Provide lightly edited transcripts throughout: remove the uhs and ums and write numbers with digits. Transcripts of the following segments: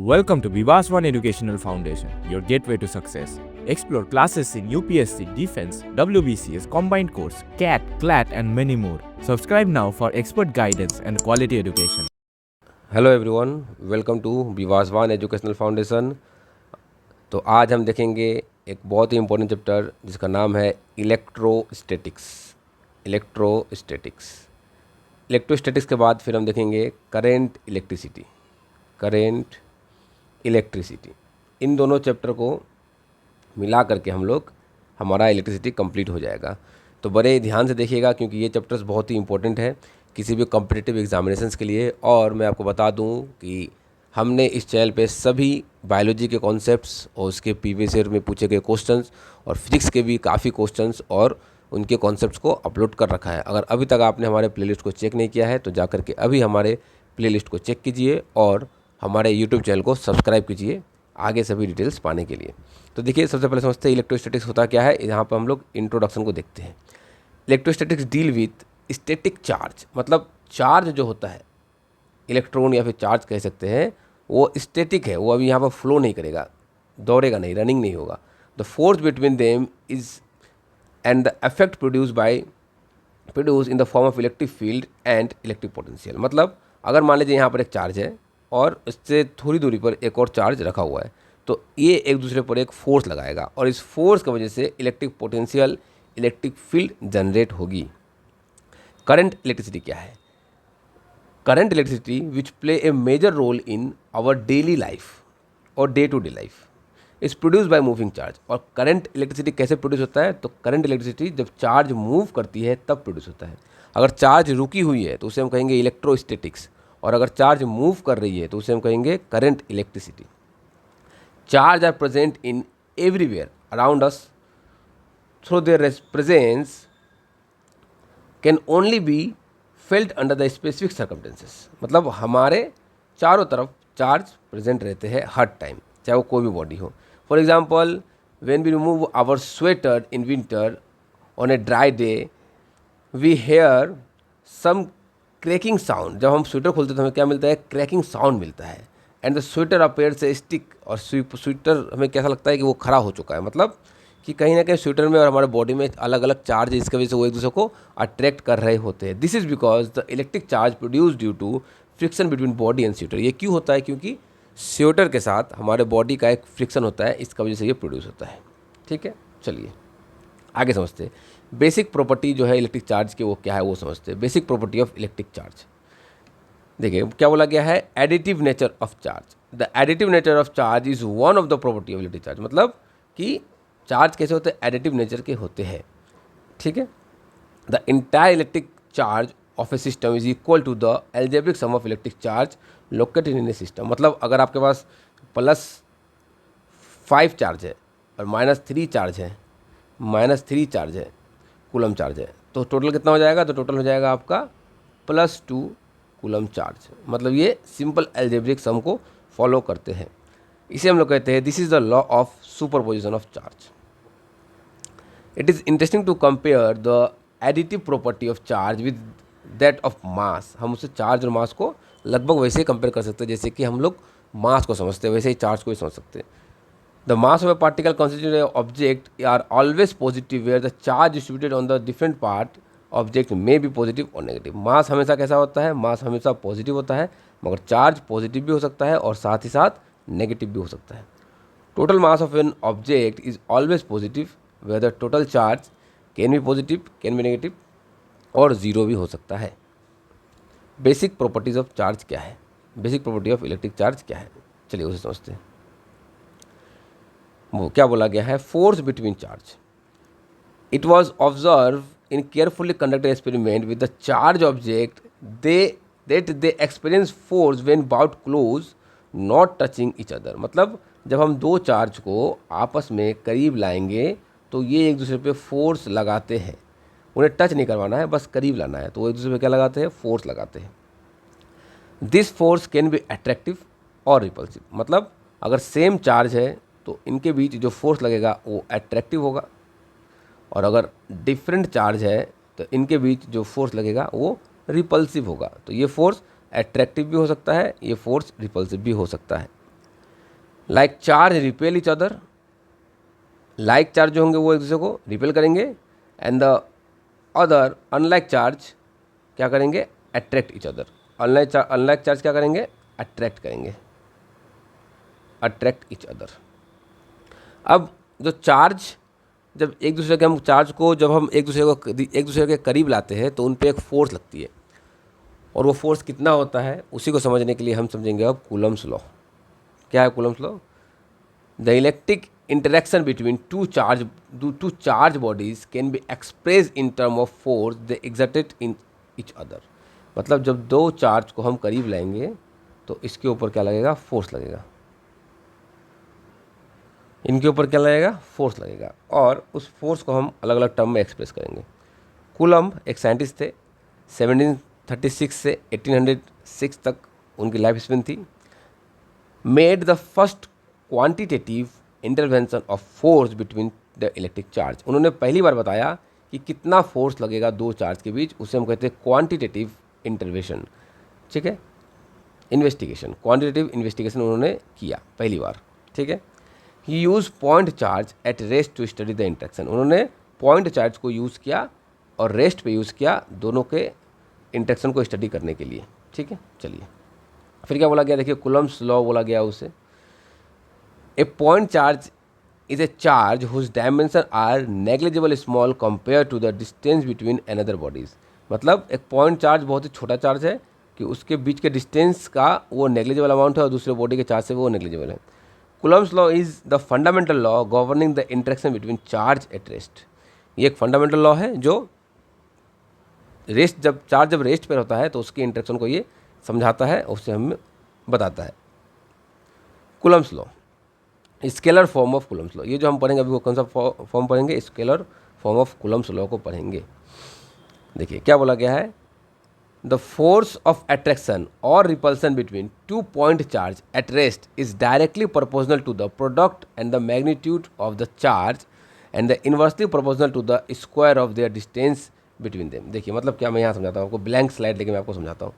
Welcome to Vivaswan Educational Foundation, your gateway to success. Explore classes in UPSC, Defense, WBCS, Combined Course, CAT, CLAT, and many more. Subscribe now for expert guidance and quality education. Hello everyone, welcome to Vivaswan educational foundation. तो आज हम देखेंगे एक बहुत ही important chapter जिसका नाम है electrostatics. Electrostatics के बाद फिर हम देखेंगे करेंट इलेक्ट्रिसिटी। इन दोनों चैप्टर को मिला करके हम लोग हमारा इलेक्ट्रिसिटी कंप्लीट हो जाएगा। तो बड़े ध्यान से देखिएगा क्योंकि ये चैप्टर्स बहुत ही इंपॉर्टेंट है किसी भी कॉम्पिटिटिव एग्जामिनेशंस के लिए। और मैं आपको बता दूं कि हमने इस चैनल पे सभी बायोलॉजी के कॉन्सेप्ट्स और उसके प्रीवियस ईयर में पूछे गए क्वेश्चंस और फिजिक्स के भी काफ़ी क्वेश्चंस और उनके कॉन्सेप्ट्स को अपलोड कर रखा है। अगर अभी तक आपने हमारे प्लेलिस्ट को चेक नहीं किया है तो जा करके अभी हमारे प्लेलिस्ट को चेक कीजिए और हमारे यूट्यूब चैनल को सब्सक्राइब कीजिए आगे सभी डिटेल्स पाने के लिए। तो देखिए, सबसे पहले समझते हैं इलेक्ट्रोस्टैटिक्स होता क्या है। यहाँ पर हम लोग इंट्रोडक्शन को देखते हैं। Electrostatics deal with static charge, मतलब चार्ज जो होता है, इलेक्ट्रॉन या फिर चार्ज कह सकते हैं, वो स्टैटिक है, वो अभी यहाँ पर फ्लो नहीं करेगा, दौड़ेगा नहीं, रनिंग नहीं होगा। The force between them is and the effect produce in the form of electric field and electric potential. मतलब अगर मान लीजिए यहाँ पर एक चार्ज है और इससे थोड़ी दूरी पर एक और चार्ज रखा हुआ है, तो ये एक दूसरे पर एक फोर्स लगाएगा और इस फोर्स की वजह से electric potential, electric field generate होगी। करंट इलेक्ट्रिसिटी क्या है? Current electricity which play a major role in our daily life और day to day life is produce by moving charge. और करंट इलेक्ट्रिसिटी कैसे प्रोड्यूस होता है? तो करंट इलेक्ट्रिसिटी जब चार्ज मूव करती है तब प्रोड्यूस होता है। अगर चार्ज रुकी हुई है तो उसे हम कहेंगे इलेक्ट्रोस्टैटिक्स, और अगर चार्ज मूव कर रही है तो उसे हम कहेंगे current electricity. Charge are present in everywhere around us through their presence can only be felt under the specific circumstances. मतलब हमारे चारों तरफ चार्ज प्रेजेंट रहते हैं हर टाइम, चाहे वो कोई भी बॉडी हो। For example, when we remove our sweater in winter on a dry day we hear some cracking sound. जब हम स्वेटर खोलते हैं तो हमें क्या मिलता है? क्रैकिंग साउंड मिलता है। And the sweater appears A stick, और स्वेटर हमें कैसा लगता है कि वो खड़ा हो चुका है। मतलब कि कहीं ना कहीं स्वेटर में और हमारे बॉडी में अलग अलग चार्ज है, इसकी वजह से वो एक दूसरे को अट्रैक्ट कर रहे होते हैं। This is because the electric charge produce due to friction between body and sweater. ये क्यों होता है? क्योंकि स्वेटर के साथ हमारे बॉडी का एक फ्रिक्शन होता है, इसका वजह से ये प्रोड्यूस होता है। ठीक है, चलिए आगे समझते हैं। बेसिक प्रॉपर्टी जो है इलेक्ट्रिक चार्ज के वो क्या है वो समझते हैं। Basic property of electric charge देखिए क्या बोला गया है, additive nature of charge. The additive nature of charge is one of the property of electric charge. मतलब कि चार्ज कैसे होते हैं? एडिटिव नेचर के होते हैं। ठीक है, the entire electric charge of a system is equal to the algebraic sum of electric charge located in a system. मतलब अगर आपके पास +5 चार्ज है और -3 चार्ज है, कूलम चार्ज है, तो टोटल कितना हो जाएगा? तो टोटल हो जाएगा आपका +2 कूलम चार्ज। मतलब ये सिंपल एल्जेब्रिक सम को फॉलो करते हैं। इसे हम लोग कहते हैं this is the law of superposition of charge. It is interesting to compare the additive property of charge with that of mass. हम उससे चार्ज और मास को लगभग वैसे ही कंपेयर कर सकते हैं जैसे कि हम लोग मास को समझते हैं, वैसे ही चार्ज को भी समझ सकते हैं। The mass of a particle constitute object are always positive where the charge distributed on the different part object में बी पॉजिटिव और नेगेटिव। मास हमेशा कैसा होता है? मास हमेशा पॉजिटिव होता है, मगर चार्ज पॉजिटिव भी हो सकता है और साथ ही साथ नेगेटिव भी हो सकता है। Total mass of an object is always positive where the total charge can be positive, can be negative और ज़ीरो भी हो सकता है। बेसिक प्रॉपर्टीज ऑफ चार्ज क्या है? Basic property of electric charge क्या है? चलिए उसे समझते हैं। वो क्या बोला गया है? Force between charge. It was observe in carefully conducted experiment with the charge object they experience force when bout close not touching each other. मतलब जब हम दो चार्ज को आपस में करीब लाएंगे तो ये एक दूसरे पे फोर्स लगाते हैं। उन्हें टच नहीं करवाना है, बस करीब लाना है, तो वो एक दूसरे पे क्या लगाते हैं? फोर्स लगाते हैं। This force can be attractive और रिपल्सिव। मतलब अगर सेम चार्ज है तो इनके बीच जो फोर्स लगेगा वो अट्रैक्टिव होगा, और अगर डिफरेंट चार्ज है तो इनके बीच जो फोर्स लगेगा वो रिपल्सिव होगा। तो ये फोर्स अट्रैक्टिव भी हो सकता है, ये फोर्स रिपल्सिव भी हो सकता है। Like charge repel each other, like charge जो होंगे वो एक दूसरे को रिपेल करेंगे, and the other unlike charge क्या करेंगे, attract each other. Unlike charge क्या करेंगे, अट्रैक्ट करेंगे, अट्रैक्ट इच अदर। अब जो चार्ज, जब एक दूसरे के हम चार्ज को जब हम एक दूसरे के करीब लाते हैं तो उन पे एक फोर्स लगती है, और वो फोर्स कितना होता है उसी को समझने के लिए हम समझेंगे अब कूलम्स लॉ। क्या है Coulomb's law? The electric interaction between two charge bodies can be expressed in term of force they exerted in each other। मतलब जब दो चार्ज को हम करीब लाएंगे तो इसके ऊपर क्या लगेगा, फोर्स लगेगा, इनके ऊपर क्या लगेगा, फोर्स लगेगा, और उस फोर्स को हम अलग अलग टर्म में एक्सप्रेस करेंगे। कूलम्ब एक साइंटिस्ट थे, 1736 से 1806 तक उनकी लाइफ स्पेन थी। Made the first quantitative intervention of force between the electric charge. उन्होंने पहली बार बताया कि कितना फोर्स लगेगा दो चार्ज के बीच, उसे हम कहते हैं क्वांटिटेटिव इंटरवेंशन। ठीक है, इन्वेस्टिगेशन, क्वांटिटेटिव इन्वेस्टिगेशन उन्होंने किया पहली बार। ठीक है, he use point charge at rest to study the interaction. उन्होंने पॉइंट चार्ज को यूज़ किया और रेस्ट पे यूज़ किया, दोनों के इंटरेक्शन को स्टडी करने के लिए। ठीक है, चलिए फिर क्या बोला गया, देखिए कूलम्स लॉ बोला गया उसे। A point charge is a charge whose dimension are negligible small compare to the distance between another bodies. मतलब एक पॉइंट चार्ज बहुत ही छोटा चार्ज है कि उसके बीच के डिस्टेंस का वो नेग्लिजिबल अमाउंट है और दूसरे बॉडी के चार्ज से वो नेग्लिजिबल है। Coulomb's law is the fundamental law governing the interaction between charge at rest. ये एक फंडामेंटल लॉ है जो रेस्ट, जब रेस्ट पर होता है तो उसके इंटरेक्शन को ये समझाता है, उससे हमें बताता है। Coulomb's law, scalar form of Coulomb's law, ये जो हम पढ़ेंगे अभी वो कौन सा फॉर्म पढ़ेंगे, scalar form of Coulomb's law को पढ़ेंगे। देखिए क्या बोला गया है, द फोर्स ऑफ अट्रैक्शन और repulsion between two point charge at rest is directly proportional to the product and the magnitude of the charge and the inversely proportional to the square of their distance between them. देखिए मतलब क्या, मैं यहाँ समझाता हूँ आपको, blank slide लेके मैं आपको समझाता हूँ।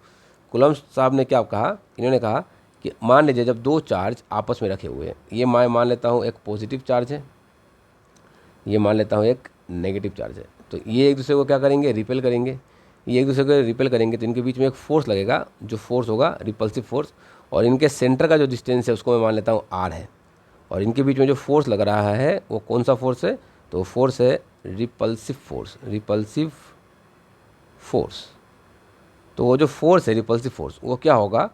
कूलम्स साहब ने क्या कहा, इन्होंने कहा कि मान लीजिए जब दो चार्ज आपस में रखे हुए हैं, ये मैं मान लेता हूँ एक पॉजिटिव चार्ज है, ये मान लेता हूँ एक नेगेटिव चार्ज है, तो ये एक दूसरे को क्या करेंगे, रिपेल करेंगे। ये एक दूसरे को रिपेल करेंगे तो इनके बीच में एक फोर्स लगेगा, जो फोर्स होगा रिपल्सिव फोर्स, और इनके सेंटर का जो डिस्टेंस है उसको मैं मान लेता हूँ आर है, और इनके बीच में जो फोर्स लग रहा है वो कौन सा फोर्स है, तो फोर्स है रिपल्सिव फोर्स, रिपल्सिव फोर्स। तो वो जो फोर्स है रिपल्सिव फोर्स वो क्या होगा,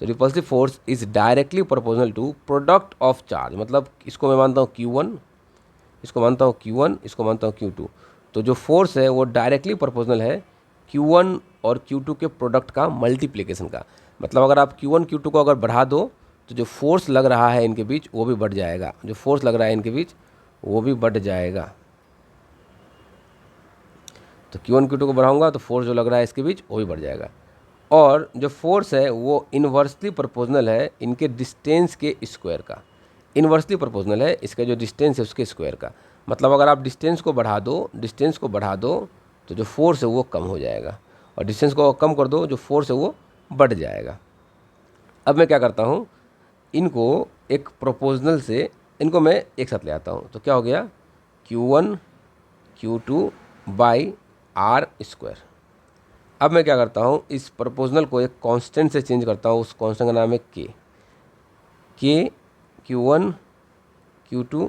तो repulsive force is directly proportional to product of charge. मतलब इसको मैं मानता हूँ Q1, इसको मानता हूँ Q1, इसको मानता हूँ Q2। तो जो फोर्स है वो डायरेक्टली प्रोपोर्शनल है Q1 और Q2 के प्रोडक्ट का मल्टीप्लिकेशन का। मतलब अगर आप Q1 Q2 को अगर बढ़ा दो तो जो फोर्स लग रहा है इनके बीच वो भी बढ़ जाएगा, जो फोर्स लग रहा है इनके बीच वो भी बढ़ जाएगा। तो Q1 Q2 को बढ़ाऊंगा तो फोर्स जो लग रहा है इसके बीच वो भी बढ़ जाएगा, और जो फोर्स है वो इन्वर्सली प्रोपोर्शनल है इनके डिस्टेंस के स्क्वायर का। इन्वर्सली प्रोपोर्शनल है इसका जो डिस्टेंस है उसके स्क्वायर का। मतलब अगर आप डिस्टेंस को बढ़ा दो तो जो फोर्स है वो कम हो जाएगा, और डिस्टेंस को कम कर दो जो फोर्स है वो बढ़ जाएगा। अब मैं क्या करता हूँ, इनको एक प्रोपोर्शनल से इनको मैं एक साथ ले आता हूँ, तो क्या हो गया Q1 Q2 by are square. अब मैं क्या करता हूँ, इस प्रोपोर्शनल को एक कांस्टेंट से चेंज करता हूँ, उस कांस्टेंट का नाम है के Q1 Q2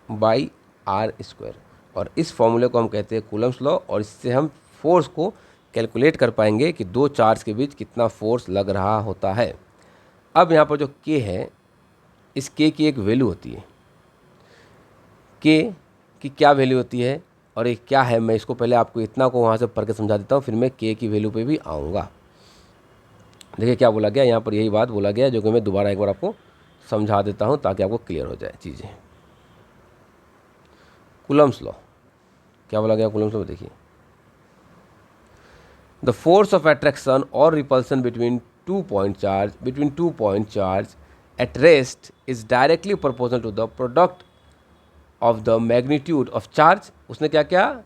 by are square, और इस फॉर्मूले को हम कहते हैं कूलम्स लॉ, और इससे हम फोर्स को कैलकुलेट कर पाएंगे कि दो चार्ज के बीच कितना फोर्स लग रहा होता है। अब यहाँ पर जो के है, इस के की एक वैल्यू होती है, के की क्या वैल्यू होती है और ये क्या है, मैं इसको पहले आपको इतना को वहाँ से पढ़ के समझा देता हूँ, फिर मैं के की वैल्यू पे भी आऊँगा। देखिए क्या बोला गया यहाँ पर, यही बात बोला गया जो कि मैं दोबारा एक बार आपको समझा देता हूँ ताकि आपको क्लियर हो जाए चीज़ें। कूलम्स लॉ क्या बोला गया, कूलम्स लॉ देखिए, द फोर्स ऑफ अट्रैक्शन और repulsion between two point charge at rest is directly proportional to the product of the magnitude of charge. उसने क्या किया,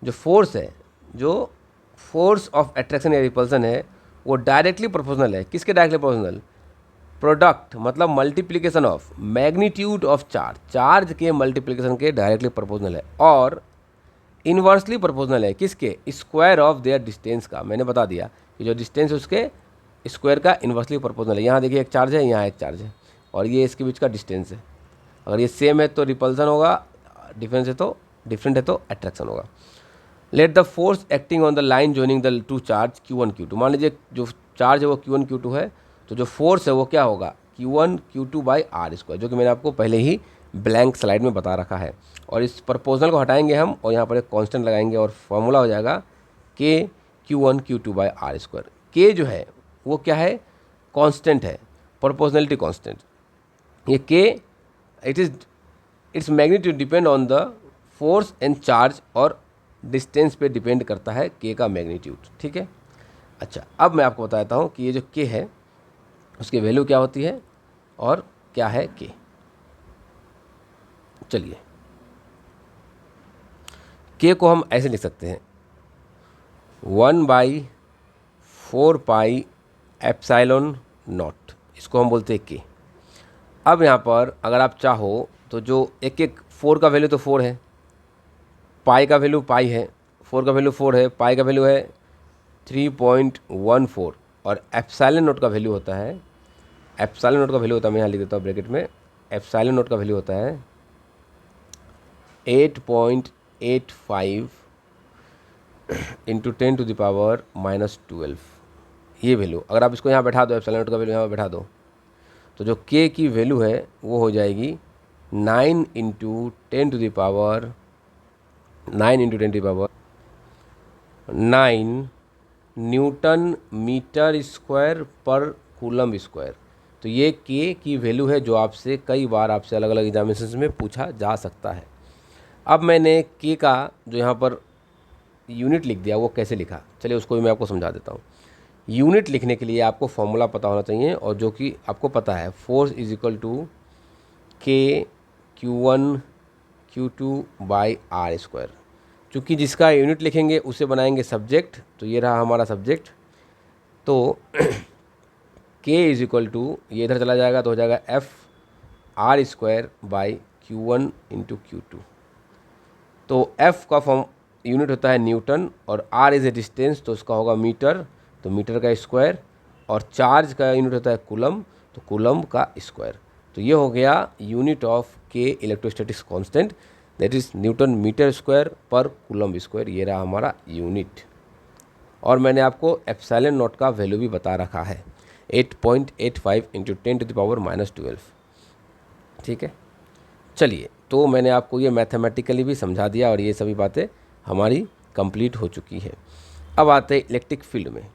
जो फोर्स है, जो फोर्स ऑफ अट्रैक्शन या रिपल्सन है वो डायरेक्टली प्रोपोर्शनल है, किसके डायरेक्टली प्रोपोर्शनल, प्रोडक्ट मतलब multiplication of magnitude of charge, charge के मल्टीप्लिकेशन के डायरेक्टली प्रोपोर्शनल है, और इन्वर्सली प्रोपोर्शनल है किसके, स्क्वायर ऑफ देयर डिस्टेंस का। मैंने बता दिया कि जो डिस्टेंस है उसके स्क्वायर का इन्वर्सली प्रोपोर्शनल है। यहाँ देखिए एक चार्ज है, यहाँ एक चार्ज है, और ये इसके बीच का डिस्टेंस है। अगर ये सेम है तो रिपल्सन होगा, डिफरेंस है तो डिफरेंट है तो अट्रैक्शन होगा। Let the force acting on the line joining the two charge Q1 Q2, मान लीजिए जो चार्ज है वो Q1 Q2 है, तो जो फोर्स है वो क्या होगा Q1 Q2 by are square, जो कि मैंने आपको पहले ही ब्लैंक स्लाइड में बता रखा है। और इस प्रपोजल को हटाएंगे हम और यहाँ पर एक कांस्टेंट लगाएंगे और फॉर्मूला हो जाएगा के Q1 Q2 by are square. के जो है वो क्या है, कांस्टेंट है, प्रोपोर्शनलिटी कांस्टेंट। ये के its magnitude depend on the force and charge, और डिस्टेंस पे डिपेंड करता है के का मैग्नीट्यूड, ठीक है। अच्छा, अब मैं आपको बताता हूँ कि ये जो के है उसकी वैल्यू क्या होती है और क्या है के। चलिए, के को हम ऐसे लिख सकते हैं 1/4 पाई एप्सिलॉन नॉट, इसको हम बोलते हैं के। अब यहाँ पर अगर आप चाहो तो जो एक एक 4 का वैल्यू तो 4 है, पाई का वैल्यू पाई है, 4 का वैल्यू 4 है, पाई का वैल्यू है 3.14, और एप्सिलॉन नॉट का वैल्यू होता है, एप्सिलॉन नॉट का वैल्यू होता है, मैं यहाँ लिख देता हूँ ब्रैकेट में, एप्सिलॉन नॉट का वैल्यू होता है 8.85 इंटू 10⁻⁻12। ये वैल्यू अगर आप इसको यहाँ बैठा दो, एप्सिलॉन नॉट का वैल्यू यहाँ बैठा दो, तो जो के की वैल्यू है वो हो जाएगी 9 into 10⁻9 Newton metre square per coulomb square. तो ये के की वैल्यू है जो आपसे कई बार आपसे अलग अलग एग्जामिनेशन में पूछा जा सकता है। अब मैंने के का जो यहाँ पर यूनिट लिख दिया वो कैसे लिखा, चलिए उसको भी मैं आपको समझा देता हूँ। यूनिट लिखने के लिए आपको फॉर्मूला पता होना चाहिए, और जो कि आपको पता है, फोर्स इज इक्वल टू के Q1 Q2 by are square. चूँकि जिसका यूनिट लिखेंगे उसे बनाएंगे सब्जेक्ट, तो ये रहा हमारा सब्जेक्ट। तो के इज इक्वल टू, ये इधर चला जाएगा तो हो जाएगा F R square by Q1 into Q2। तो एफ का फॉर्म यूनिट होता है न्यूटन, और आर इज़ ए डिस्टेंस तो उसका होगा मीटर, तो मीटर का स्क्वायर, और चार्ज का यूनिट होता है कूलम, तो कूलम का स्क्वायर। तो ये हो गया यूनिट ऑफ के electrostatics constant, that is newton metre square per coulomb square. ये रहा हमारा यूनिट, और मैंने आपको एप्सिलॉन नॉट का वैल्यू भी बता रखा है 8.85 इंटू 10⁻12। ठीक है, चलिए, तो मैंने आपको ये मैथमेटिकली भी समझा दिया और ये सभी बातें हमारी कंप्लीट हो चुकी है। अब आते हैं इलेक्ट्रिक फील्ड में,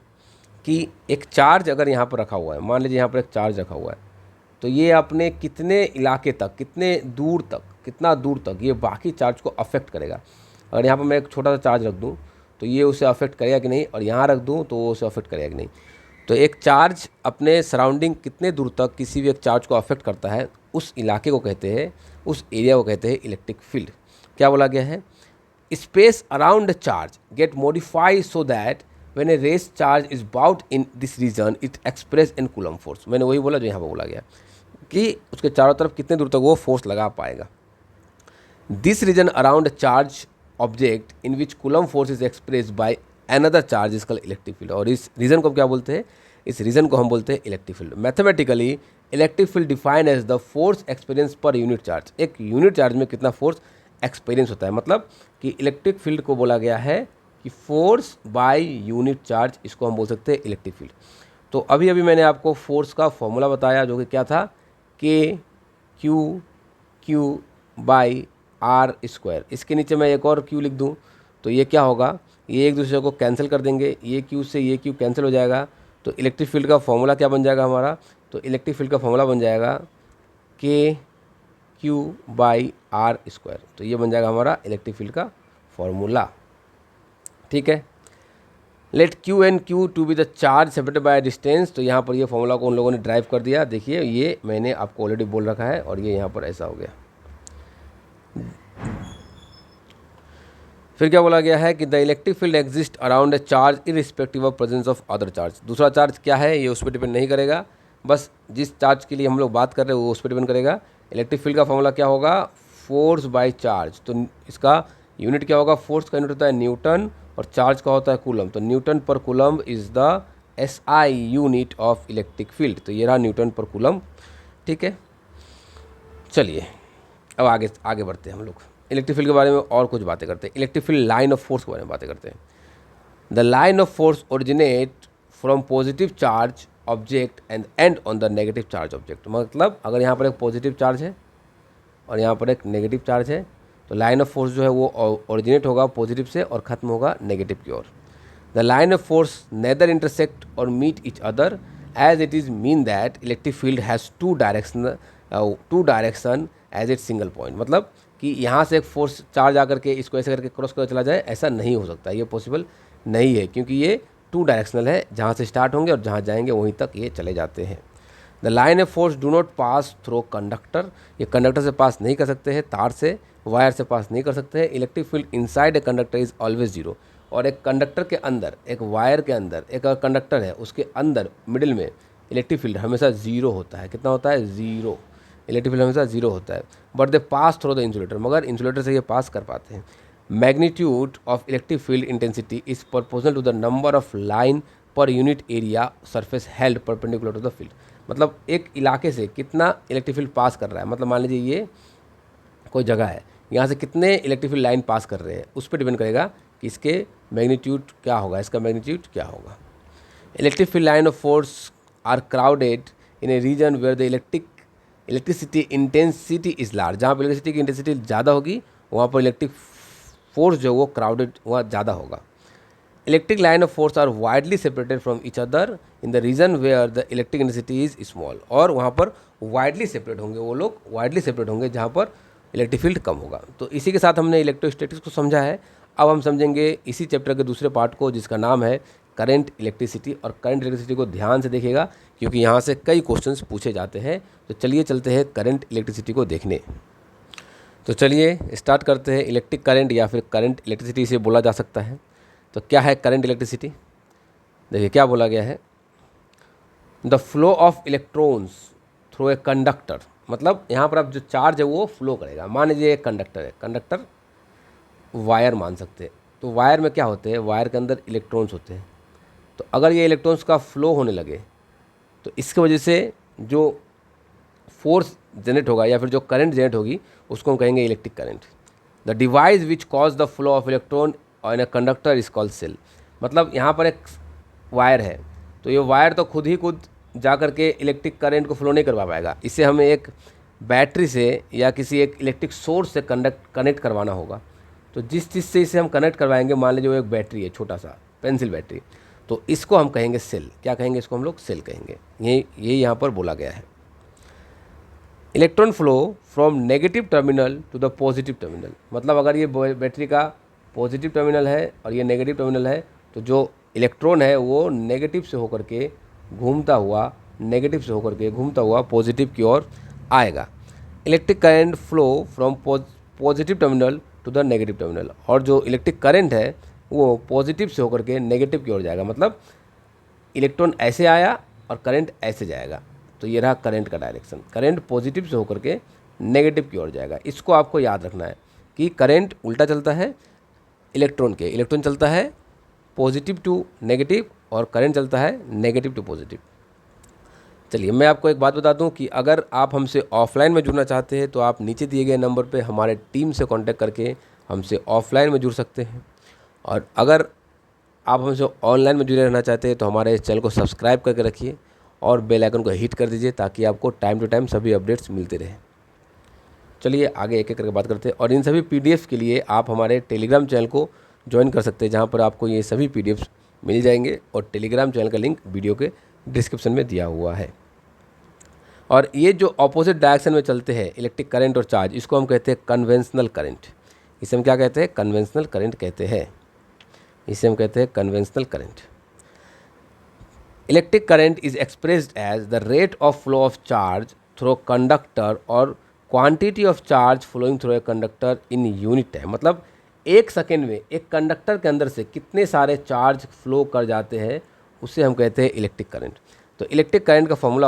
कि एक चार्ज अगर यहाँ पर रखा हुआ है, मान लीजिए यहाँ पर एक चार्ज रखा हुआ है, तो ये अपने कितने इलाके तक, कितना दूर तक ये बाकी चार्ज को अफेक्ट करेगा। अगर यहाँ पर मैं एक छोटा सा चार्ज रख दूँ तो ये उसे अफेक्ट करेगा कि नहीं, और यहाँ रख दूँ तो वो उसे अफेक्ट करेगा कि नहीं। तो एक चार्ज अपने सराउंडिंग कितने दूर तक किसी भी एक चार्ज को अफेक्ट करता है, उस इलाके को कहते हैं, उस एरिया को कहते हैं इलेक्ट्रिक फील्ड। क्या बोला गया है, space around charge get modified so that when a race charge is bout in this region it express in Coulomb force. मैंने वही बोला जो यहाँ पर बोला गया कि उसके चारों तरफ कितने दूर तक वो फोर्स लगा पाएगा। This region around charge object in which coulomb force is express by another charge is called electric field. और इस रीजन को क्या बोलते हैं, इस रीजन को हम बोलते हैं electric field. Mathematically electric field define as the force experience per unit charge. एक यूनिट चार्ज में कितना फोर्स एक्सपीरियंस होता है, मतलब कि इलेक्ट्रिक फील्ड को बोला गया है कि फोर्स बाय यूनिट चार्ज, इसको हम बोल सकते हैं इलेक्ट्रिक फील्ड। तो अभी अभी मैंने आपको फोर्स का फॉर्मूला बताया जो कि क्या था, के क्यू बाई आर स्क्वायर। इसके नीचे मैं एक और क्यू लिख दूं तो ये क्या होगा, ये एक दूसरे को कैंसिल कर देंगे, ये क्यू से ये क्यू कैंसिल हो जाएगा। तो इलेक्ट्रिक फील्ड का फॉर्मूला क्या बन जाएगा हमारा, तो इलेक्ट्रिक फील्ड का फॉर्मूला बन जाएगा के क्यू बाई आर स्क्वायर। तो ये बन जाएगा हमारा इलेक्ट्रिक फील्ड का फॉर्मूला। ठीक है, let q and q two be the charge separated by distance. तो यहाँ पर ये फॉर्मूला को उन लोगों ने ड्राइव कर दिया। देखिए ये मैंने आपको ऑलरेडी बोल रखा है और ये यहाँ पर ऐसा हो गया। फिर क्या बोला गया है कि the electric field exist around a charge irrespective of presence of other charge. दूसरा चार्ज क्या है ये उस पर डिपेंड नहीं करेगा, बस जिस चार्ज के लिए हम लोग बात कर रहे हैं वो उस पर डिपेंड करेगा। इलेक्ट्रिक फील्ड का फॉर्मूला क्या होगा, फोर्स बाय चार्ज। तो इसका यूनिट क्या होगा, फोर्स का यूनिट होता है न्यूटन और चार्ज का होता है कूलम। तो न्यूटन पर coulomb is the SI unit of electric field. तो ये रहा न्यूटन पर कूलम, ठीक है। चलिए अब आगे बढ़ते हैं हम लोग, इलेक्ट्रिक फील्ड के बारे में और कुछ बातें करते हैं। Electric field line of force के बारे में बातें करते हैं। The line of force originate from positive charge object and and on the negative charge object. मतलब अगर यहाँ पर एक पॉजिटिव चार्ज है और यहाँ पर एक नेगेटिव चार्ज है तो लाइन ऑफ फोर्स जो है वो ओरिजिनेट होगा पॉजिटिव से और ख़त्म होगा नेगेटिव की ओर। The line of force neither intersect or meet each other as it is mean that electric field has two direction as it single point. मतलब कि यहाँ से एक फोर्स चार्ज आकर के इसको ऐसे करके क्रॉस कर चला जाए, ऐसा नहीं हो सकता, ये पॉसिबल नहीं है, क्योंकि ये टू डायरेक्शनल है, जहाँ से स्टार्ट होंगे और जहाँ जाएंगे वहीं तक ये चले जाते हैं। The line of force do not pass through conductor. ये कंडक्टर से पास नहीं कर सकते हैं, तार से वायर से पास नहीं कर सकते हैं। Electric field inside a conductor is always zero. और एक कंडक्टर के अंदर, एक वायर के अंदर, एक कंडक्टर है उसके अंदर मिडिल में इलेक्ट्रिक फील्ड हमेशा जीरो होता है। कितना होता है, जीरो। इलेक्ट्रिक फील्ड हमेशा जीरो होता है। But they pass through the insulator, मगर इंसुलेटर से ये पास कर पाते हैं। Magnitude of electric field intensity is proportional to the number of line per unit area surface held perpendicular to the field. मतलब एक इलाके से कितना इलेक्ट्रिक फील्ड पास कर रहा है, मतलब मान लीजिए ये कोई जगह है, यहाँ से कितने इलेक्ट्रिक फील्ड लाइन पास कर रहे हैं, उस पर डिपेंड करेगा कि इसके मैग्नीट्यूड क्या होगा, इसका मैग्नीट्यूड क्या होगा। Electric field line of force are crowded in a region where the electricity intensity is large. जहाँ पर इलेक्ट्रिसिटी की इंटेंसिटी ज़्यादा होगी वहाँ पर इलेक्ट्रिक फोर्स जो वो क्राउडेड वहाँ ज़्यादा होगा। Electric line of force are widely separated from each other in the region where the electric intensity is small. और वहाँ पर वाइडली सेपरेट होंगे, वो लोग वाइडली सेपरेट होंगे जहाँ पर इलेक्ट्रिक फील्ड कम होगा। तो इसी के साथ हमने इलेक्ट्रोस्टैटिक्स को समझा है। अब हम समझेंगे इसी चैप्टर के दूसरे पार्ट को, जिसका नाम है करंट इलेक्ट्रिसिटी। और करंट इलेक्ट्रिसिटी को ध्यान से देखिएगा क्योंकि यहाँ से कई क्वेश्चंस पूछे जाते हैं। तो चलिए चलते हैं करंट इलेक्ट्रिसिटी को देखने। तो चलिए स्टार्ट करते हैं। इलेक्ट्रिक करंट या फिर करंट इलेक्ट्रिसिटी से बोला जा सकता है। तो क्या है करंट इलेक्ट्रिसिटी, देखिए क्या बोला गया है, the flow of electrons through a conductor. मतलब यहाँ पर अब जो चार्ज है वो फ्लो करेगा। मान लीजिए एक कंडक्टर है, कंडक्टर वायर मान सकते हैं। तो वायर में क्या होते हैं, वायर के अंदर इलेक्ट्रॉन्स होते हैं। तो अगर ये इलेक्ट्रॉन्स का फ्लो होने लगे तो इसकी वजह से जो फोर्स जनरेट होगा या फिर जो करंट जनरेट होगी उसको हम कहेंगे electric current. The device which cause the flow of electron on a conductor is called cell. मतलब यहाँ पर एक वायर है तो ये वायर तो खुद जा कर के इलेक्ट्रिक करंट को फ्लो नहीं करवा पाएगा। इसे हमें एक बैटरी से या किसी एक इलेक्ट्रिक सोर्स से कनेक्ट करवाना होगा। तो जिस चीज़ से इसे हम कनेक्ट करवाएंगे, मान लीजिए वो एक बैटरी है, छोटा सा पेंसिल बैटरी, तो इसको हम कहेंगे सेल। क्या कहेंगे, इसको हम लोग सेल कहेंगे। ये यहाँ पर बोला गया है। Electron flow from negative terminal to the positive terminal. मतलब अगर ये बैटरी का पॉजिटिव टर्मिनल है और ये नेगेटिव टर्मिनल है तो जो इलेक्ट्रॉन है वो नेगेटिव से होकर के घूमता हुआ पॉजिटिव की ओर आएगा। Electric current flow from positive terminal to the negative terminal. और जो इलेक्ट्रिक करंट है वो पॉजिटिव से होकर के नेगेटिव की ओर जाएगा। मतलब इलेक्ट्रॉन ऐसे आया और करंट ऐसे जाएगा। तो ये रहा करंट का डायरेक्शन। करंट पॉजिटिव से होकर के नेगेटिव की ओर जाएगा। इसको आपको याद रखना है कि करंट उल्टा चलता है इलेक्ट्रॉन के। इलेक्ट्रॉन चलता है पॉजिटिव टू नेगेटिव और करंट चलता है नेगेटिव टू पॉजिटिव। चलिए मैं आपको एक बात बता दूं कि अगर आप हमसे ऑफलाइन में जुड़ना चाहते हैं तो आप नीचे दिए गए नंबर पे हमारे टीम से कांटेक्ट करके हमसे ऑफलाइन में जुड़ सकते हैं। और अगर आप हमसे ऑनलाइन में जुड़े रहना चाहते हैं तो हमारे इस चैनल को सब्सक्राइब करके रखिए और बेल आइकन को हिट कर दीजिए ताकि आपको टाइम टू टाइम सभी अपडेट्स मिलते रहें। चलिए आगे एक एक करके बात करते हैं। और इन सभी पीडीएफ के लिए आप हमारे टेलीग्राम चैनल को ज्वाइन कर सकते हैं, जहाँ पर आपको ये सभी पीडीएफ मिल जाएंगे। और टेलीग्राम चैनल का लिंक वीडियो के डिस्क्रिप्शन में दिया हुआ है। और ये जो ऑपोजिट डायरेक्शन में चलते हैं इलेक्ट्रिक करंट और चार्ज, इसको हम कहते हैं कन्वेंशनल करंट। इसे हम क्या कहते हैं, कन्वेंशनल करंट कहते हैं। इसे हम कहते हैं conventional current. Electric current is expressed as the rate of flow of charge through conductor और quantity of charge flowing through a conductor in unit time. मतलब एक सेकेंड में एक कंडक्टर के अंदर से कितने सारे चार्ज फ्लो कर जाते हैं उसे हम कहते हैं इलेक्ट्रिक करंट। तो इलेक्ट्रिक करंट का फॉर्मूला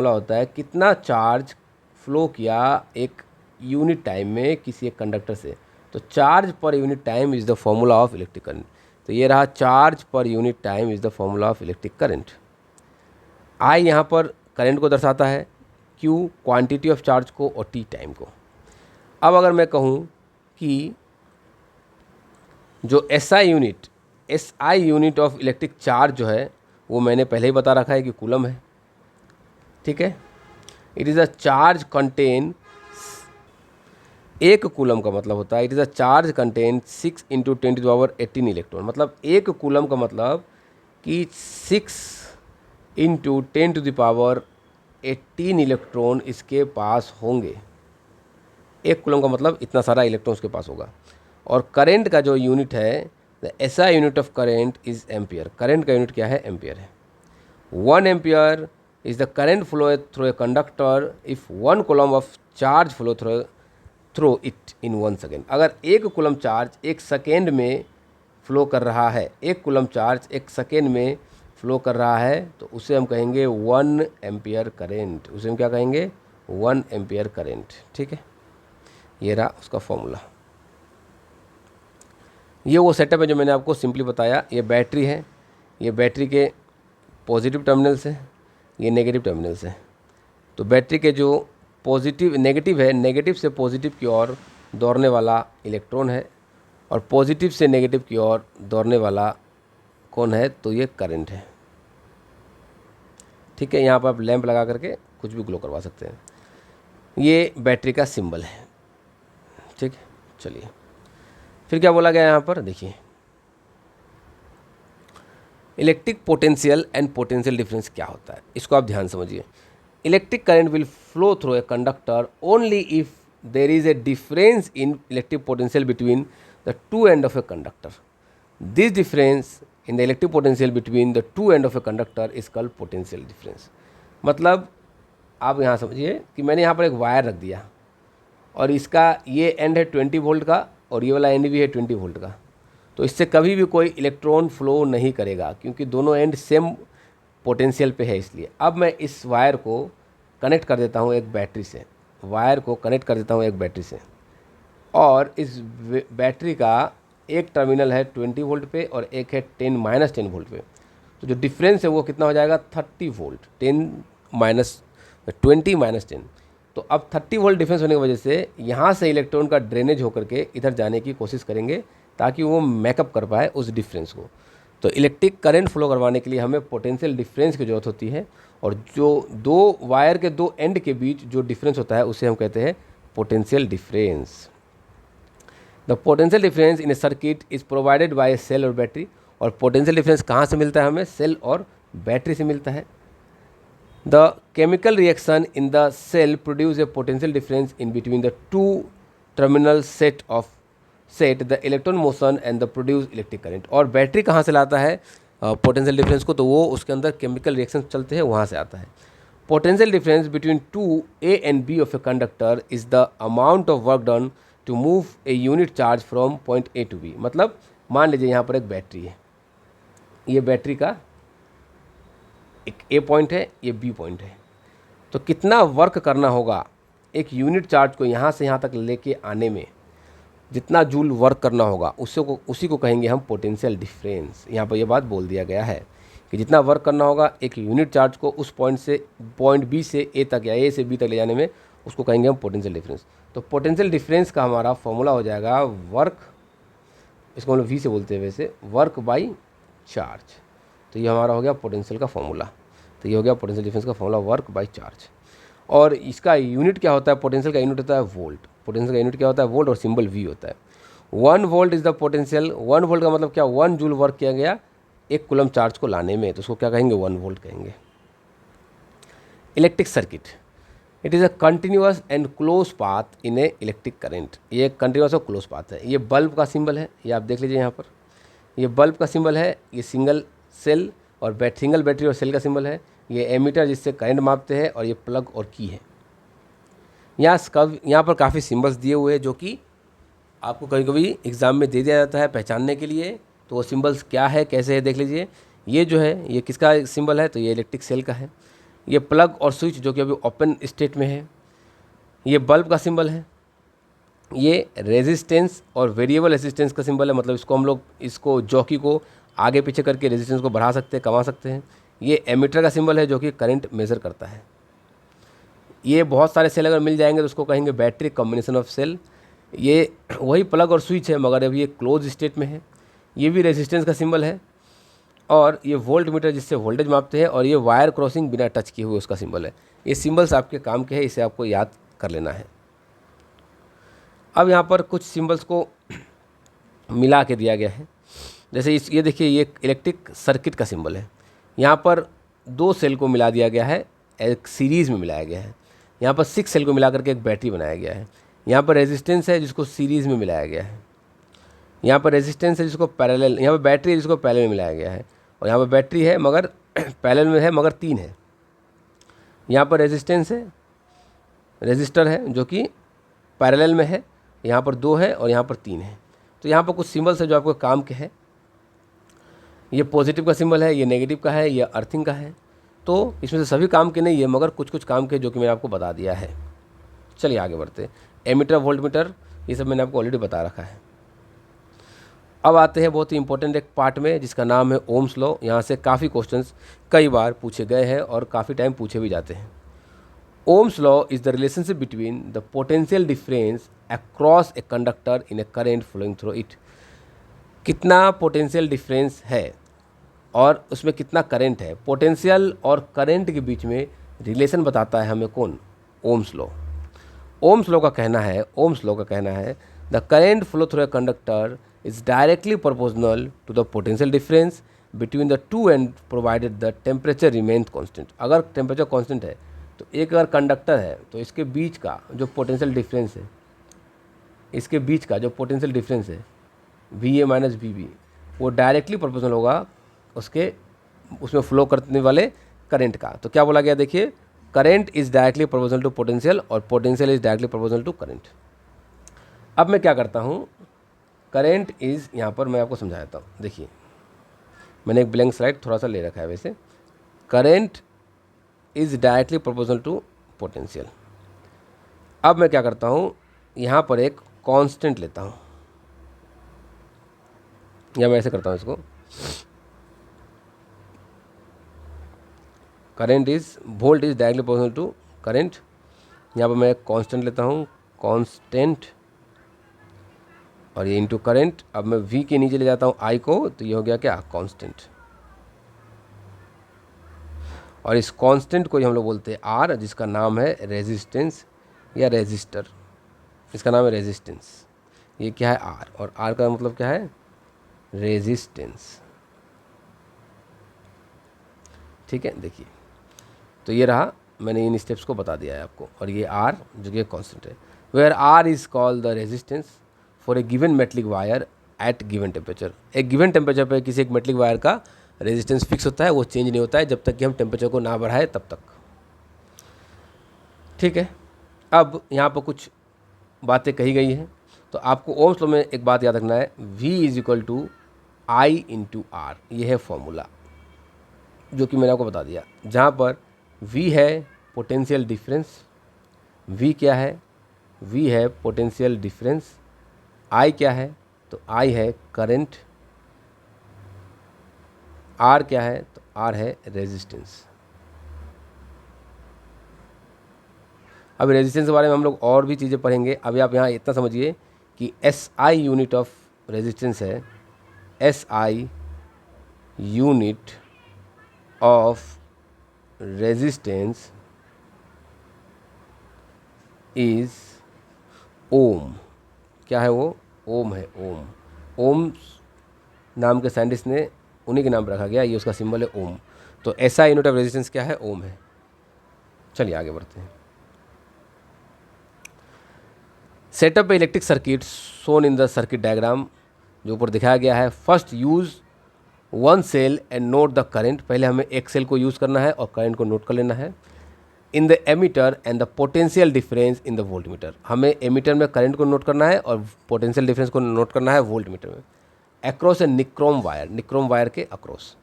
होता है कितना चार्ज फ्लो किया एक यूनिट टाइम में किसी एक कंडक्टर से। तो charge per unit time is the formula of electric current. तो ये रहा charge per unit time is the formula of electric current. I यहाँ पर करंट को दर्शाता है, क्यू क्वांटिटी ऑफ चार्ज को और टी टाइम को। अब अगर मैं कहूँ कि जो SI unit of electric charge जो है वो मैंने पहले ही बता रखा है कि कूलम है, ठीक है। It is a charge contain, एक कूलम का मतलब होता है it is a charge contain 6 × 10⁻18 electron. मतलब एक कूलम का मतलब कि 6 × 10⁻18 इलेक्ट्रॉन इसके पास होंगे। एक कूलम का मतलब इतना सारा इलेक्ट्रॉन उसके पास होगा। और करंट का जो यूनिट है, the SI unit of current is ampere. Current का यूनिट क्या है? एम्पियर है। 1 ampere is the current flow through a conductor if 1 coulomb of charge flow through it in 1 second. अगर एक कूलम चार्ज एक सेकेंड में flow कर रहा है, एक कूलम चार्ज एक सेकेंड में फ्लो कर रहा है, तो उसे हम कहेंगे 1 एम्पियर करेंट। उसे हम क्या कहेंगे? 1 एम्पियर करेंट, ठीक है। ये रहा उसका फॉर्मूला। ये वो सेटअप है जो मैंने आपको सिंपली बताया। ये बैटरी है, ये बैटरी के पॉजिटिव टर्मिनल्स है, ये नेगेटिव टर्मिनल्स है। तो बैटरी के जो नेगेटिव है, नेगेटिव से पॉजिटिव की ओर दौड़ने वाला इलेक्ट्रॉन है, और पॉजिटिव से नेगेटिव की ओर दौड़ने वाला कौन है? तो ये करंट है, ठीक है। यहाँ पर आप लैंप लगा करके कुछ भी ग्लो करवा सकते हैं। ये बैटरी का सिंबल है, ठीक है। चलिए फिर क्या बोला गया यहाँ पर, देखिए electric potential and potential difference क्या होता है, इसको आप ध्यान समझिए। Electric current will flow through a conductor only if there is a difference in electric potential between the two end of a conductor. This difference in the electric potential between the two end of a conductor is called potential difference. मतलब आप यहाँ समझिए कि मैंने यहाँ पर एक wire रख दिया, और इसका ये एंड है 20 वोल्ट का, और ये वाला एंड भी है 20 वोल्ट का। तो इससे कभी भी कोई इलेक्ट्रॉन फ्लो नहीं करेगा, क्योंकि दोनों एंड सेम पोटेंशियल पे है। इसलिए अब मैं इस वायर को कनेक्ट कर देता हूँ एक बैटरी से, और इस बैटरी का एक टर्मिनल है 20 वोल्ट पे और एक है 10 वोल्ट पे। तो जो डिफरेंस है वो कितना हो जाएगा? 30 वोल्ट, 20 - 10। तो अब 30 वोल्ट डिफरेंस होने की वजह से यहाँ से इलेक्ट्रॉन का ड्रेनेज होकर के इधर जाने की कोशिश करेंगे, ताकि वो मेकअप कर पाए उस डिफरेंस को। तो इलेक्ट्रिक करंट फ्लो करवाने के लिए हमें पोटेंशियल डिफरेंस की ज़रूरत होती है, और जो दो वायर के दो एंड के बीच जो डिफरेंस होता है उसे हम कहते हैं potential difference. The potential difference in a circuit is provided by a cell और बैटरी। और पोटेंशियल डिफरेंस कहाँ से मिलता है? हमें सेल और बैटरी से मिलता है। The chemical reaction in the cell produce a potential difference in between the two terminal set the electron motion and the produce electric current. और बैटरी कहाँ से लाता है पोटेंशियल डिफरेंस को? तो वो उसके अंदर केमिकल रिएक्शन चलते हैं, वहाँ से आता है। Potential difference between two A and B of a conductor is the amount of work done to move a unit charge from point A to B. मतलब मान लीजिए यहाँ पर एक बैटरी है, ये बैटरी का एक ए पॉइंट है, ये बी पॉइंट है। तो कितना वर्क करना होगा एक यूनिट चार्ज को यहाँ से यहाँ तक लेके आने में, जितना जूल वर्क करना होगा उसी को कहेंगे हम पोटेंशियल डिफरेंस। यहाँ पर ये बात बोल दिया गया है कि जितना वर्क करना होगा एक यूनिट चार्ज को उस पॉइंट बी से ए तक या ए से बी तक ले जाने में, उसको कहेंगे हम पोटेंशियल डिफरेंस। तो पोटेंशियल डिफरेंस का हमारा फॉर्मूला हो जाएगा वर्क, इसको हम लोग वी से बोलते हैं वैसे, वर्क बाई चार्ज। तो ये हमारा हो गया पोटेंशियल का फॉर्मूला। तो ये हो गया पोटेंशियल डिफरेंस का फॉर्मूला, वर्क बाई चार्ज। और इसका यूनिट क्या होता है? पोटेंशियल का यूनिट होता है वोल्ट। पोटेंशियल का यूनिट क्या होता है? वोल्ट, और सिंबल वी होता है। 1 volt is the potential. 1 volt का मतलब क्या? 1 जूल वर्क किया गया एक कूलम चार्ज को लाने में, तो उसको क्या कहेंगे? 1 वोल्ट कहेंगे। Electric circuit, it is a continuous and close path in A electric current. ये कंटिन्यूअस और क्लोज पाथ है। ये बल्ब का सिंबल है, ये आप देख लीजिए यहाँ पर, ये बल्ब का सिंबल है। ये सिंगल सेल और सिंगल बैटरी और सेल का सिंबल है। ये एमीटर जिससे करंट मापते हैं, और ये प्लग और की है। यहाँ पर काफ़ी सिंबल्स दिए हुए हैं जो कि आपको कभी कभी एग्ज़ाम में दे दिया जाता है पहचानने के लिए। तो वो सिंबल्स क्या है, कैसे है, देख लीजिए। ये जो है ये किसका सिंबल है, तो ये इलेक्ट्रिक सेल का है। ये प्लग और स्विच जो कि अभी ओपन स्टेट में है। ये बल्ब का सिंबल है। ये रेजिस्टेंस और वेरिएबल रेजिस्टेंस का सिंबल है, मतलब इसको हम लोग इसको जॉकी को आगे पीछे करके रेजिस्टेंस को बढ़ा सकते हैं, कमा सकते हैं। ये एमीटर का सिंबल है जो कि करंट मेज़र करता है। ये बहुत सारे सेल अगर मिल जाएंगे तो उसको कहेंगे बैटरी कॉम्बिनेशन ऑफ सेल। ये वही प्लग और स्विच है मगर अभी ये क्लोज स्टेट में है। ये भी रेजिस्टेंस का सिंबल है। और ये वोल्ट मीटर जिससे वोल्टेज मापते हैं, और ये वायर क्रॉसिंग बिना टच किए हुए उसका सिंबल है। ये सिंबल्स आपके काम के हैं, इसे आपको याद कर लेना है। अब यहाँ पर कुछ सिंबल्स को मिला के दिया गया है। जैसे ये देखिए, ये इलेक्ट्रिक सर्किट का सिंबल है। यहाँ पर 2 सेल को मिला दिया गया है, एक सीरीज़ में मिलाया गया है। यहाँ पर 6 सेल को मिला करके एक बैटरी बनाया गया है। यहाँ पर रेजिस्टेंस है जिसको सीरीज़ में मिलाया गया है। यहाँ पर रेजिस्टेंस है जिसको पैरेलल, यहाँ पर बैटरी है जिसको पैरेलल में मिलाया गया है। और यहाँ पर बैटरी है मगर पैरेलल में है मगर 3 है। यहाँ पर रेजिस्टेंस है, रेजिस्टर है जो कि पैरेलल में है। यहाँ पर 2 है और यहाँ पर 3 है। तो यहाँ पर कुछ सिंबल्स है जो आपको काम के हैं। ये पॉजिटिव का सिंबल है, ये नेगेटिव का है, ये अर्थिंग का है। तो इसमें से सभी काम के नहीं है मगर कुछ कुछ काम के जो कि मैंने आपको बता दिया है। चलिए आगे बढ़ते हैं। एमीटर, वोल्ट मीटर, ये सब मैंने आपको ऑलरेडी बता रखा है। अब आते हैं बहुत ही इंपॉर्टेंट एक पार्ट में जिसका नाम है ओम्स लॉ। यहाँ से काफ़ी क्वेश्चंस कई बार पूछे गए हैं और काफ़ी टाइम पूछे भी जाते हैं। Ohm's law is the relationship between the potential difference across a conductor in a current flowing through it. कितना पोटेंशियल डिफरेंस है और उसमें कितना करंट है, पोटेंशियल और करंट के बीच में रिलेशन बताता है हमें कौन, ओम्स लॉ। ओम्स लॉ का कहना है the current flow through a conductor is directly proportional to the potential difference between the two end provided the temperature remains constant. अगर टेम्परेचर कांस्टेंट है तो एक अगर कंडक्टर है तो इसके बीच का जो पोटेंशियल डिफरेंस है, इसके बीच का जो पोटेंशियल डिफरेंस है VA माइनस VB, वो डायरेक्टली प्रोपोर्शनल होगा उसमें फ्लो करने वाले करंट का। तो क्या बोला गया, देखिए, current is directly proportional to potential और potential is directly proportional to current. अब मैं क्या करता हूँ, करंट इज़, यहाँ पर मैं आपको समझाता हूँ। देखिए, मैंने एक ब्लैंक स्लाइड थोड़ा सा ले रखा है वैसे। Current is directly proportional to potential. अब मैं क्या करता हूँ, यहाँ पर एक कांस्टेंट लेता हूँ, या मैं ऐसे करता हूँ इसको, current is, volt is directly proportional to current. यहाँ पर मैं कांस्टेंट लेता हूँ, कांस्टेंट, और ये इनटू करंट। अब मैं V के नीचे ले जाता हूँ I को, तो ये हो गया क्या, कांस्टेंट। और इस कांस्टेंट को ही हम लोग बोलते हैं R, जिसका नाम है रेजिस्टेंस या रेजिस्टर। इसका नाम है रेजिस्टेंस। ये क्या है, R, और R का मतलब क्या है, रेजिस्टेंस। ठीक है, देखिए, तो ये रहा, मैंने इन स्टेप्स को बता दिया है आपको। और ये R जो कि कांस्टेंट है, where R is called the resistance for a given metallic wire at given temperature. एक गिवन टेम्परेचर पर किसी एक मेटलिक वायर का रेजिस्टेंस फिक्स होता है, वो चेंज नहीं होता है जब तक कि हम टेम्परेचर को ना बढ़ाए तब तक। ठीक है, अब यहाँ पर कुछ बातें कही गई हैं, तो आपको ओम्स लॉ में एक बात याद रखना है, V is equal to I into R। ये है फॉर्मूला जो कि मैंने आपको बता दिया, जहाँ पर V है पोटेंशियल डिफरेंस। V क्या है, V है पोटेंशियल डिफरेंस। I क्या है, तो I है करंट। R क्या है, तो R है रेजिस्टेंस। अब रेजिस्टेंस के बारे में हम लोग और भी चीज़ें पढ़ेंगे। अभी आप यहाँ इतना समझिए कि SI यूनिट ऑफ रेजिस्टेंस है, SI unit of resistance is ohm. क्या है वो, ओम है, ओम। ओम नाम के साइंटिस्ट ने उन्हीं के नाम पर रखा गया, ये उसका सिंबल है ओम। तो SI यूनिट ऑफ रेजिस्टेंस क्या है, ओम है। चलिए आगे बढ़ते हैं। Setup electric circuit shown in the circuit diagram, जो ऊपर दिखाया गया है। First use one cell and note the current. पहले हमें एक सेल को यूज़ करना है और करंट को नोट कर लेना है। In the ammeter and the potential difference in the voltmeter. हमें एमीटर में करंट को नोट करना है और पोटेंशियल डिफरेंस को नोट करना है वोल्ट मीटर में। Across a nichrome wire, nichrome wire के across.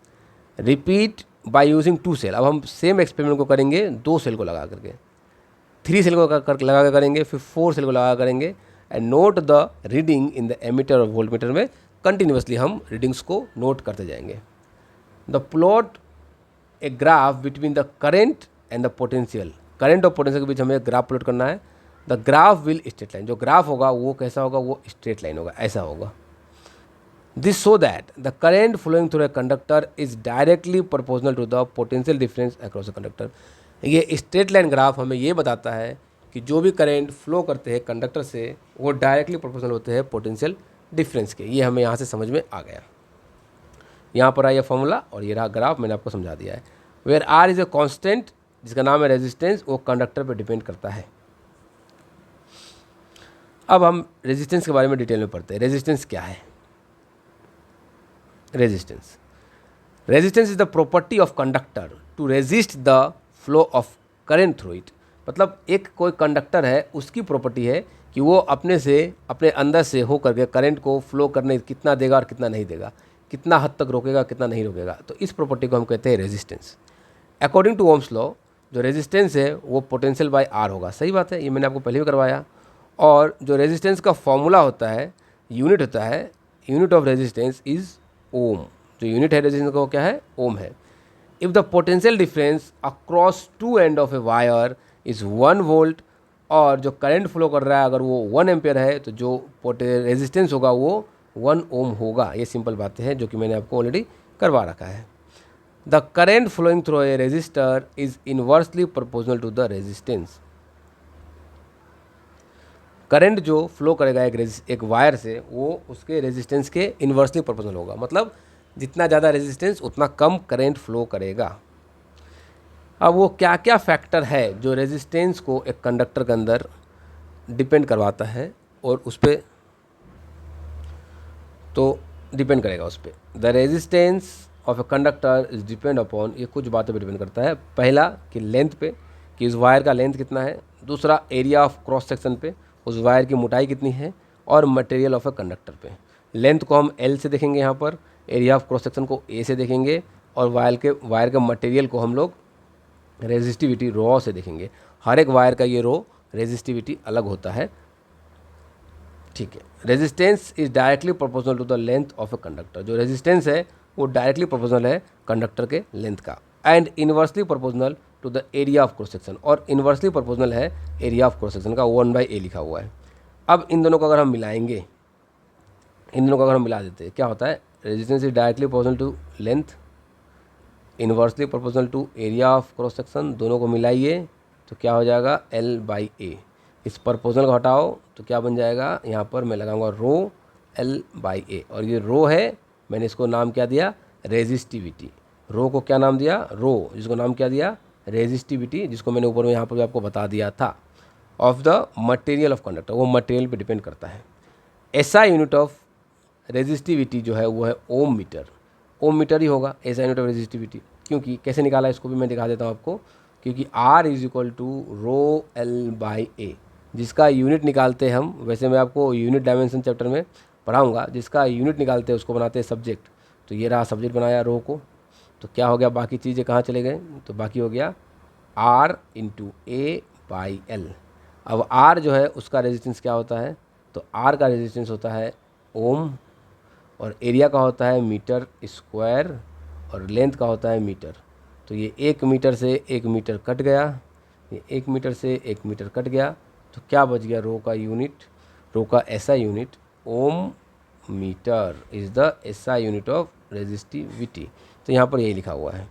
Repeat by using 2 cell. अब हम सेम एक्सपेरिमेंट को करेंगे 2 सेल को लगा करके, 3 सेल को लगा कर करेंगे, फिर 4 सेल को लगा करेंगे। And note the reading in the ammeter और वोल्टमीटर में कंटिन्यूसली हम रीडिंग्स को नोट करते जाएंगे। The plot a graph between the current and the potential, current और पोटेंशियल के बीच हमें ग्राफ प्लॉट करना है। The graph will straight line, जो ग्राफ होगा वो कैसा होगा, वो स्ट्रेट लाइन होगा, ऐसा होगा। This so that the current flowing through a conductor is directly proportional to the potential difference across the conductor. ये स्ट्रेट लाइन ग्राफ हमें ये बताता है कि जो भी करंट फ्लो करते हैं कंडक्टर से वो डायरेक्टली प्रोपोर्शनल होते हैं पोटेंशियल डिफरेंस के। ये हमें यहाँ से समझ में आ गया। यहाँ पर आया फॉर्मूला और ये रहा ग्राफ, मैंने आपको समझा दिया है। Where R is a constant, जिसका नाम है रेजिस्टेंस, वो कंडक्टर पर डिपेंड करता है। अब हम रेजिस्टेंस के बारे में डिटेल में पढ़ते हैं। रेजिस्टेंस क्या है? Resistance is the property of conductor to resist the flow of current through it. मतलब एक कोई कंडक्टर है, उसकी प्रॉपर्टी है कि वो अपने अंदर से हो करके करंट को फ्लो करने कितना देगा और कितना नहीं देगा, कितना हद तक रोकेगा, कितना नहीं रोकेगा। तो इस प्रॉपर्टी को हम कहते हैं resistance. According to Ohm's law, जो रेजिस्टेंस है वो पोटेंशियल बाय आर होगा। सही बात है, ये मैंने आपको पहले भी करवाया। और जो रेजिस्टेंस का फॉर्मूला होता है, यूनिट होता है, यूनिट ऑफ रेजिस्टेंस इज ओम। जो यूनिट है रेजिस्टेंस का वो क्या है? ओम है। If the potential difference across two end of a wire is 1 volt, और जो करंट फ्लो कर रहा है अगर वो 1 एम्पियर है, तो जो रेजिस्टेंस होगा वो 1 ओम होगा। ये सिंपल बातें हैं जो कि मैंने आपको ऑलरेडी करवा रखा है। The current flowing through a resistor is inversely proportional to the resistance. Current जो फ्लो करेगा एक वायर से, वो उसके रेजिस्टेंस के इन्वर्सली प्रोपोर्शनल होगा। मतलब जितना ज़्यादा रेजिस्टेंस उतना कम करंट फ्लो करेगा। अब वो क्या क्या फैक्टर है जो रेजिस्टेंस को एक कंडक्टर के अंदर डिपेंड करवाता है और उस पर तो डिपेंड करेगा उस पर। The resistance of a conductor is depend upon, ये कुछ बातों पे डिपेंड करता है। पहला कि लेंथ पे, कि इस वायर का लेंथ कितना है। दूसरा एरिया ऑफ क्रॉस सेक्शन पे, उस वायर की मोटाई कितनी है। और मटेरियल ऑफ ए कंडक्टर पे, लेंथ को हम एल से देखेंगे यहाँ पर, एरिया ऑफ क्रॉस सेक्शन को ए से देखेंगे, और वायर के मटेरियल को हम लोग रेजिस्टिविटी रो से देखेंगे। हर एक वायर का ये रो रेजिस्टिविटी अलग होता है। ठीक है। Resistance is directly proportional to the length of a conductor. जो रेजिस्टेंस है वो डायरेक्टली प्रोपोर्शनल है कंडक्टर के लेंथ का। And inversely proportional to the area of cross section, और इनवर्सली प्रोपोर्शनल है एरिया ऑफ क्रॉस सेक्शन का, 1/a लिखा हुआ है। अब इन दोनों को अगर हम मिलाएंगे, इन दोनों को अगर हम मिला देते हैं, क्या होता है? Resistance is directly proportional to length, inversely proportional to area of cross section. दोनों को मिलाइए तो क्या हो जाएगा? L/a। इस प्रोपोर्शनल को हटाओ तो क्या बन जाएगा? यहाँ पर मैं लगाऊंगा रो L/a, और ये रो है, मैंने इसको नाम क्या दिया? रेजिस्टिविटी। रो को क्या नाम दिया? रो, जिसको नाम क्या दिया? रेजिस्टिविटी, जिसको मैंने ऊपर में यहाँ पर भी आपको बता दिया था। Of the material of conductor, वो मटेरियल पे डिपेंड करता है। ऐसा यूनिट ऑफ रेजिस्टिविटी जो है वो है ओम मीटर। ओम मीटर ही होगा ऐसा यूनिट ऑफ रेजिस्टिविटी। क्योंकि कैसे निकाला इसको भी मैं दिखा देता हूँ आपको। क्योंकि R is equal to rho L/a, जिसका यूनिट निकालते हम, वैसे मैं आपको यूनिट डायमेंशन चैप्टर में पढ़ाऊँगा, जिसका यूनिट निकालते हैं उसको बनाते हैं सब्जेक्ट। तो ये रहा सब्जेक्ट बनाया रो को, तो क्या हो गया? बाकी चीज़ें कहाँ चले गए? तो बाकी हो गया R × A/L। अब R जो है उसका रेजिस्टेंस क्या होता है? तो R का रेजिस्टेंस होता है ओम, और एरिया का होता है मीटर स्क्वायर, और लेंथ का होता है मीटर। तो ये 1 मीटर से 1 मीटर कट गया, ये 1 मीटर से 1 मीटर कट गया, तो क्या बच गया? रो का यूनिट, रो का SI unit ohm metre is the SI unit of resistivity. तो यहाँ पर यही लिखा हुआ है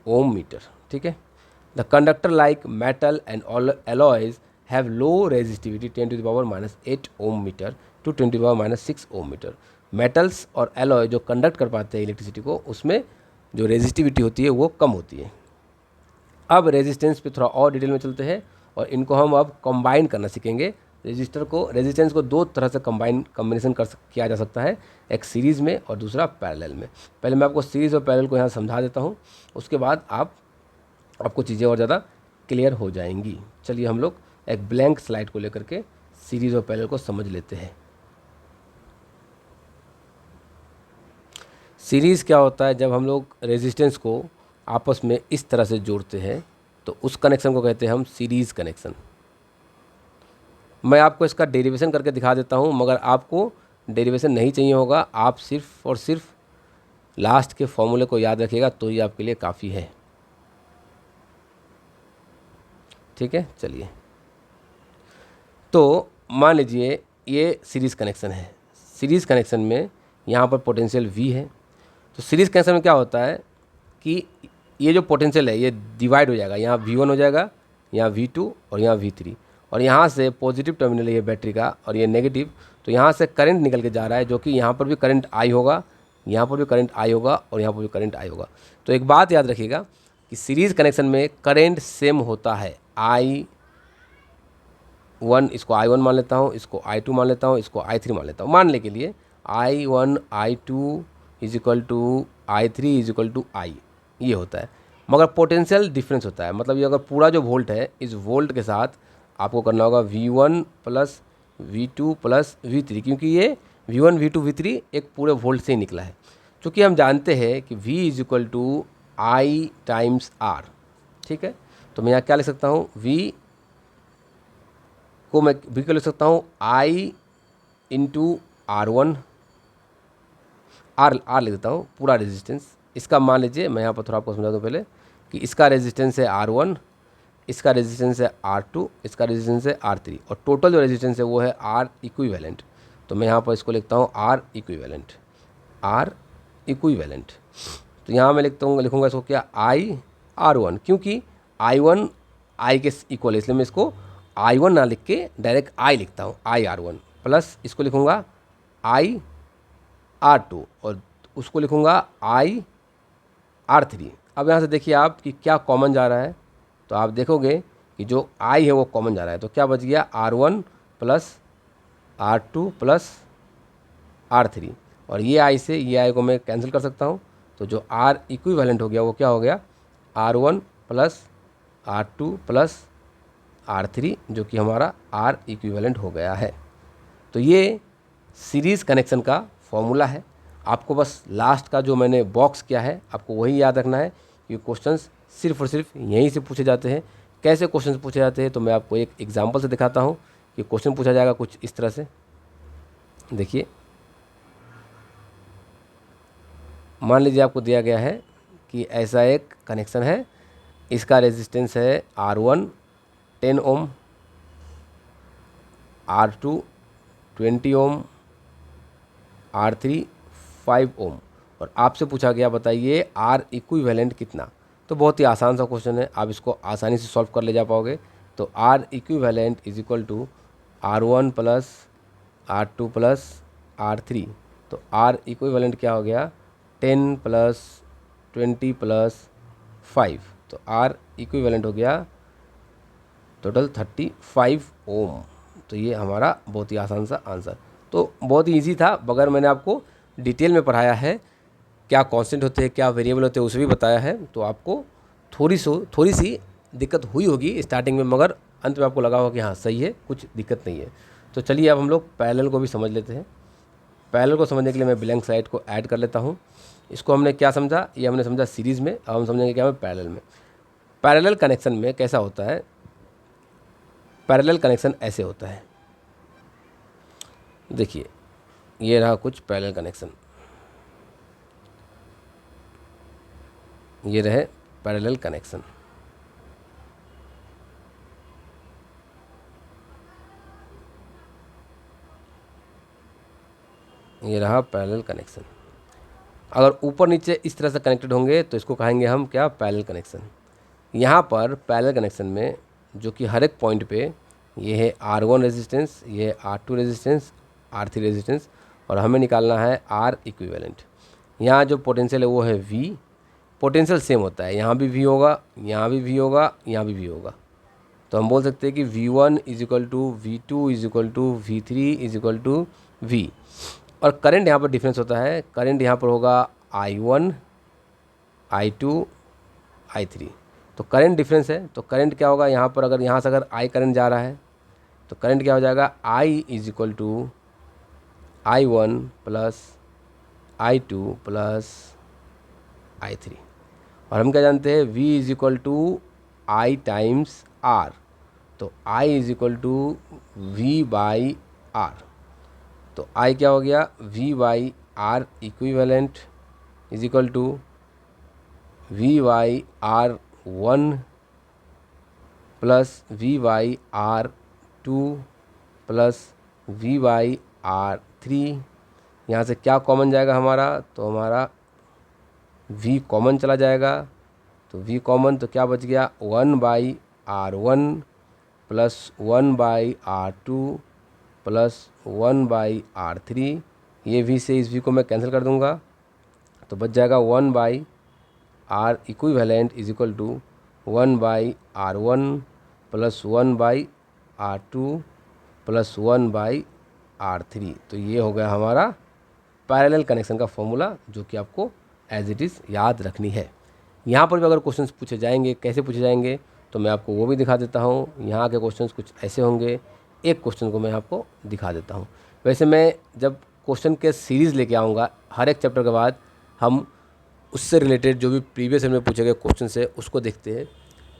ओम मीटर। ठीक है। The conductor like metal and alloys have low resistivity 10⁻⁸ ohm metre to 10⁻⁶ ohm metre. Metals और एलॉय जो कंडक्ट कर पाते हैं इलेक्ट्रिसिटी को, उसमें जो रेजिस्टिविटी होती है वो कम होती है। अब रेजिस्टेंस पे थोड़ा और डिटेल में चलते हैं, और इनको हम अब कंबाइन करना सीखेंगे। रेजिस्टेंस को 2 तरह से कॉम्बिनेशन किया जा सकता है, एक सीरीज़ में और दूसरा पैरेलल में। पहले मैं आपको सीरीज़ और पैरेलल को यहाँ समझा देता हूँ, उसके बाद आपको चीज़ें और ज़्यादा क्लियर हो जाएंगी। चलिए हम लोग एक ब्लैंक स्लाइड को लेकर के सीरीज़ और पैरेलल को समझ लेते हैं। सीरीज़ क्या होता है, जब हम लोग रेजिस्टेंस को आपस में इस तरह से जोड़ते हैं तो उस कनेक्शन को कहते हैं हम सीरीज़ कनेक्शन। मैं आपको इसका डेरिवेशन करके दिखा देता हूँ, मगर आपको डेरिवेशन नहीं चाहिए होगा, आप सिर्फ और सिर्फ लास्ट के फॉर्मूले को याद रखिएगा तो ही आपके लिए काफ़ी है। ठीक है, चलिए। तो मान लीजिए ये सीरीज़ कनेक्शन है। सीरीज़ कनेक्शन में यहाँ पर पोटेंशियल V है। तो सीरीज़ कनेक्शन में क्या होता है कि ये जो पोटेंशियल है ये डिवाइड हो जाएगा, यहाँ V1 हो जाएगा, यहाँ V2 और यहाँ V3, और यहाँ से पॉजिटिव टर्मिनल है ये बैटरी का और ये नेगेटिव, तो यहाँ से करंट निकल के जा रहा है, जो कि यहाँ पर भी करंट I होगा, यहाँ पर भी करंट I होगा और यहाँ पर भी करंट I होगा। तो एक बात याद रखिएगा कि सीरीज़ कनेक्शन में करंट सेम होता है। I1, इसको I1 मान लेता हूँ, इसको I2 मान लेता हूँ, इसको I3 मान लेता हूँ, मानने के लिए I1 I2 is equal to I3 is equal to I, ये होता है। मगर पोटेंशियल डिफरेंस होता है, मतलब ये अगर पूरा जो वोल्ट है, इस वोल्ट के साथ आपको करना होगा V1 plus V2 plus V3, क्योंकि ये V1 V2 V3 एक पूरे वोल्ट से ही निकला है। चूँकि हम जानते हैं कि V is equal to I times R, ठीक है। तो मैं यहाँ क्या लिख सकता हूँ, V को मैं V को लिख सकता हूँ I इंटू R1, R लिख देता हूँ पूरा रेजिस्टेंस। इसका मान लीजिए, मैं यहाँ पर थोड़ा आपको समझा दूँ पहले कि इसका रेजिस्टेंस है R1, इसका रेजिस्टेंस है R2, इसका रेजिस्टेंस है R3, और टोटल जो रेजिस्टेंस है वो है R इक्विवेलेंट। तो मैं यहाँ पर इसको लिखता हूँ R इक्विवेलेंट, R इक्विवेलेंट। तो यहाँ मैं लिखूँगा इसको क्या, I R1, क्योंकि I1 I के इक्वल है, इसलिए मैं इसको I1 ना लिख के डायरेक्ट I लिखता हूँ, I R1 प्लस इसको लिखूँगा I R2 और उसको लिखूँगा I R3। अब यहाँ से देखिए आप कि क्या कॉमन जा रहा है, तो आप देखोगे कि जो I है वो कॉमन जा रहा है, तो क्या बच गया, R1 plus R2 plus R3, और ये I से ये I को मैं कैंसिल कर सकता हूँ, तो जो R इक्विवेलेंट हो गया वो क्या हो गया, R1 plus R2 plus R3, जो कि हमारा R इक्विवेलेंट हो गया है। तो ये सीरीज़ कनेक्शन का फॉर्मूला है। आपको बस लास्ट का जो मैंने बॉक्स किया है आपको वही याद रखना है, कि क्वेश्चंस सिर्फ और सिर्फ यहीं से पूछे जाते हैं। कैसे क्वेश्चंस पूछे जाते हैं, तो मैं आपको एक एग्जांपल से दिखाता हूँ कि क्वेश्चन पूछा जाएगा कुछ इस तरह से। देखिए, मान लीजिए आपको दिया गया है कि ऐसा एक कनेक्शन है, इसका रेजिस्टेंस है R1 10 ओम, R2 20 ओम, R3 5 ओम, और आपसे पूछा गया बताइए R इक्विवेलेंट कितना। तो बहुत ही आसान सा क्वेश्चन है, आप इसको आसानी से सॉल्व कर ले जा पाओगे। तो R equivalent is equal to R1 plus R2 plus R3। तो R इक्विवेलेंट क्या हो गया, 10 प्लस 20 प्लस 5, तो R इक्विवेलेंट हो गया टोटल 35 ओम। तो ये हमारा बहुत ही आसान सा आंसर, तो बहुत ही इजी था, मगर मैंने आपको डिटेल में पढ़ाया है, क्या कांस्टेंट होते हैं, क्या वेरिएबल होते हैं, उसे भी बताया है। तो आपको थोड़ी सी दिक्कत हुई होगी स्टार्टिंग में, मगर अंत में आपको लगा होगा कि हाँ सही है, कुछ दिक्कत नहीं है। तो चलिए अब हम लोग पैरेलल को भी समझ लेते हैं। पैरेलल को समझने के लिए मैं ब्लैंक स्लाइड को ऐड कर लेता हूँ। इसको हमने क्या समझा, ये हमने समझा सीरीज़ में, अब हम समझेंगे क्या, पैरेलल में। पैरेलल कनेक्शन में कैसा होता है, पैरेलल कनेक्शन ऐसे होता है। देखिए, ये रहा कुछ पैरेलल कनेक्शन, ये रहे पैरेलल कनेक्शन। ये रहा पैरेलल कनेक्शन। अगर ऊपर नीचे इस तरह से कनेक्टेड होंगे तो इसको कहेंगे हम क्या, पैरेलल कनेक्शन। यहाँ पर पैरेलल कनेक्शन में जो कि हर एक पॉइंट पे ये है R1 रेजिस्टेंस, ये है R2 रेजिस्टेंस, R3 रेजिस्टेंस, और हमें निकालना है R इक्विवेलेंट। यहाँ जो पोटेंशियल है वो है V, पोटेंशियल सेम होता है, यहाँ भी V होगा, यहाँ भी V होगा, यहाँ भी V होगा। तो हम बोल सकते हैं कि V1 is equal to V2 is equal to V3 is equal to V। और करंट यहाँ पर डिफरेंस होता है, करंट यहाँ पर होगा I1 I2 I3। तो करंट डिफरेंस है, तो करंट क्या होगा यहाँ पर, अगर यहाँ से अगर I करंट जा रहा है तो करंट क्या हो जाएगा, I is equal to I1 plus I2 plus I3। और हम क्या जानते हैं, V is equal to I times R, तो I is equal to V by R। तो I क्या हो गया, V by R equivalent is equal to V by R1 plus V by R2 plus V by R3। यहाँ से क्या common जाएगा हमारा, तो हमारा V कॉमन चला जाएगा, तो V कॉमन तो क्या बच गया, 1 by R1 plus 1 by R2 plus 1 by R3। ये V से इस V को मैं कैंसिल कर दूंगा, तो बच जाएगा 1 by R equivalent is equal to 1 by R1 plus 1 by R2 plus 1 by R3। तो ये हो गया हमारा पैरेलल कनेक्शन का फॉर्मूला, जो कि आपको एज इट इज़ याद रखनी है। यहाँ पर भी अगर क्वेश्चंस पूछे जाएंगे, कैसे पूछे जाएंगे, तो मैं आपको वो भी दिखा देता हूँ। यहाँ के क्वेश्चंस कुछ ऐसे होंगे, एक क्वेश्चन को मैं आपको दिखा देता हूँ। वैसे मैं जब क्वेश्चन के सीरीज़ लेके आऊँगा, हर एक चैप्टर के बाद हम उससे रिलेटेड जो भी प्रीवियस ईयर में पूछे गए क्वेश्चन है उसको देखते हैं।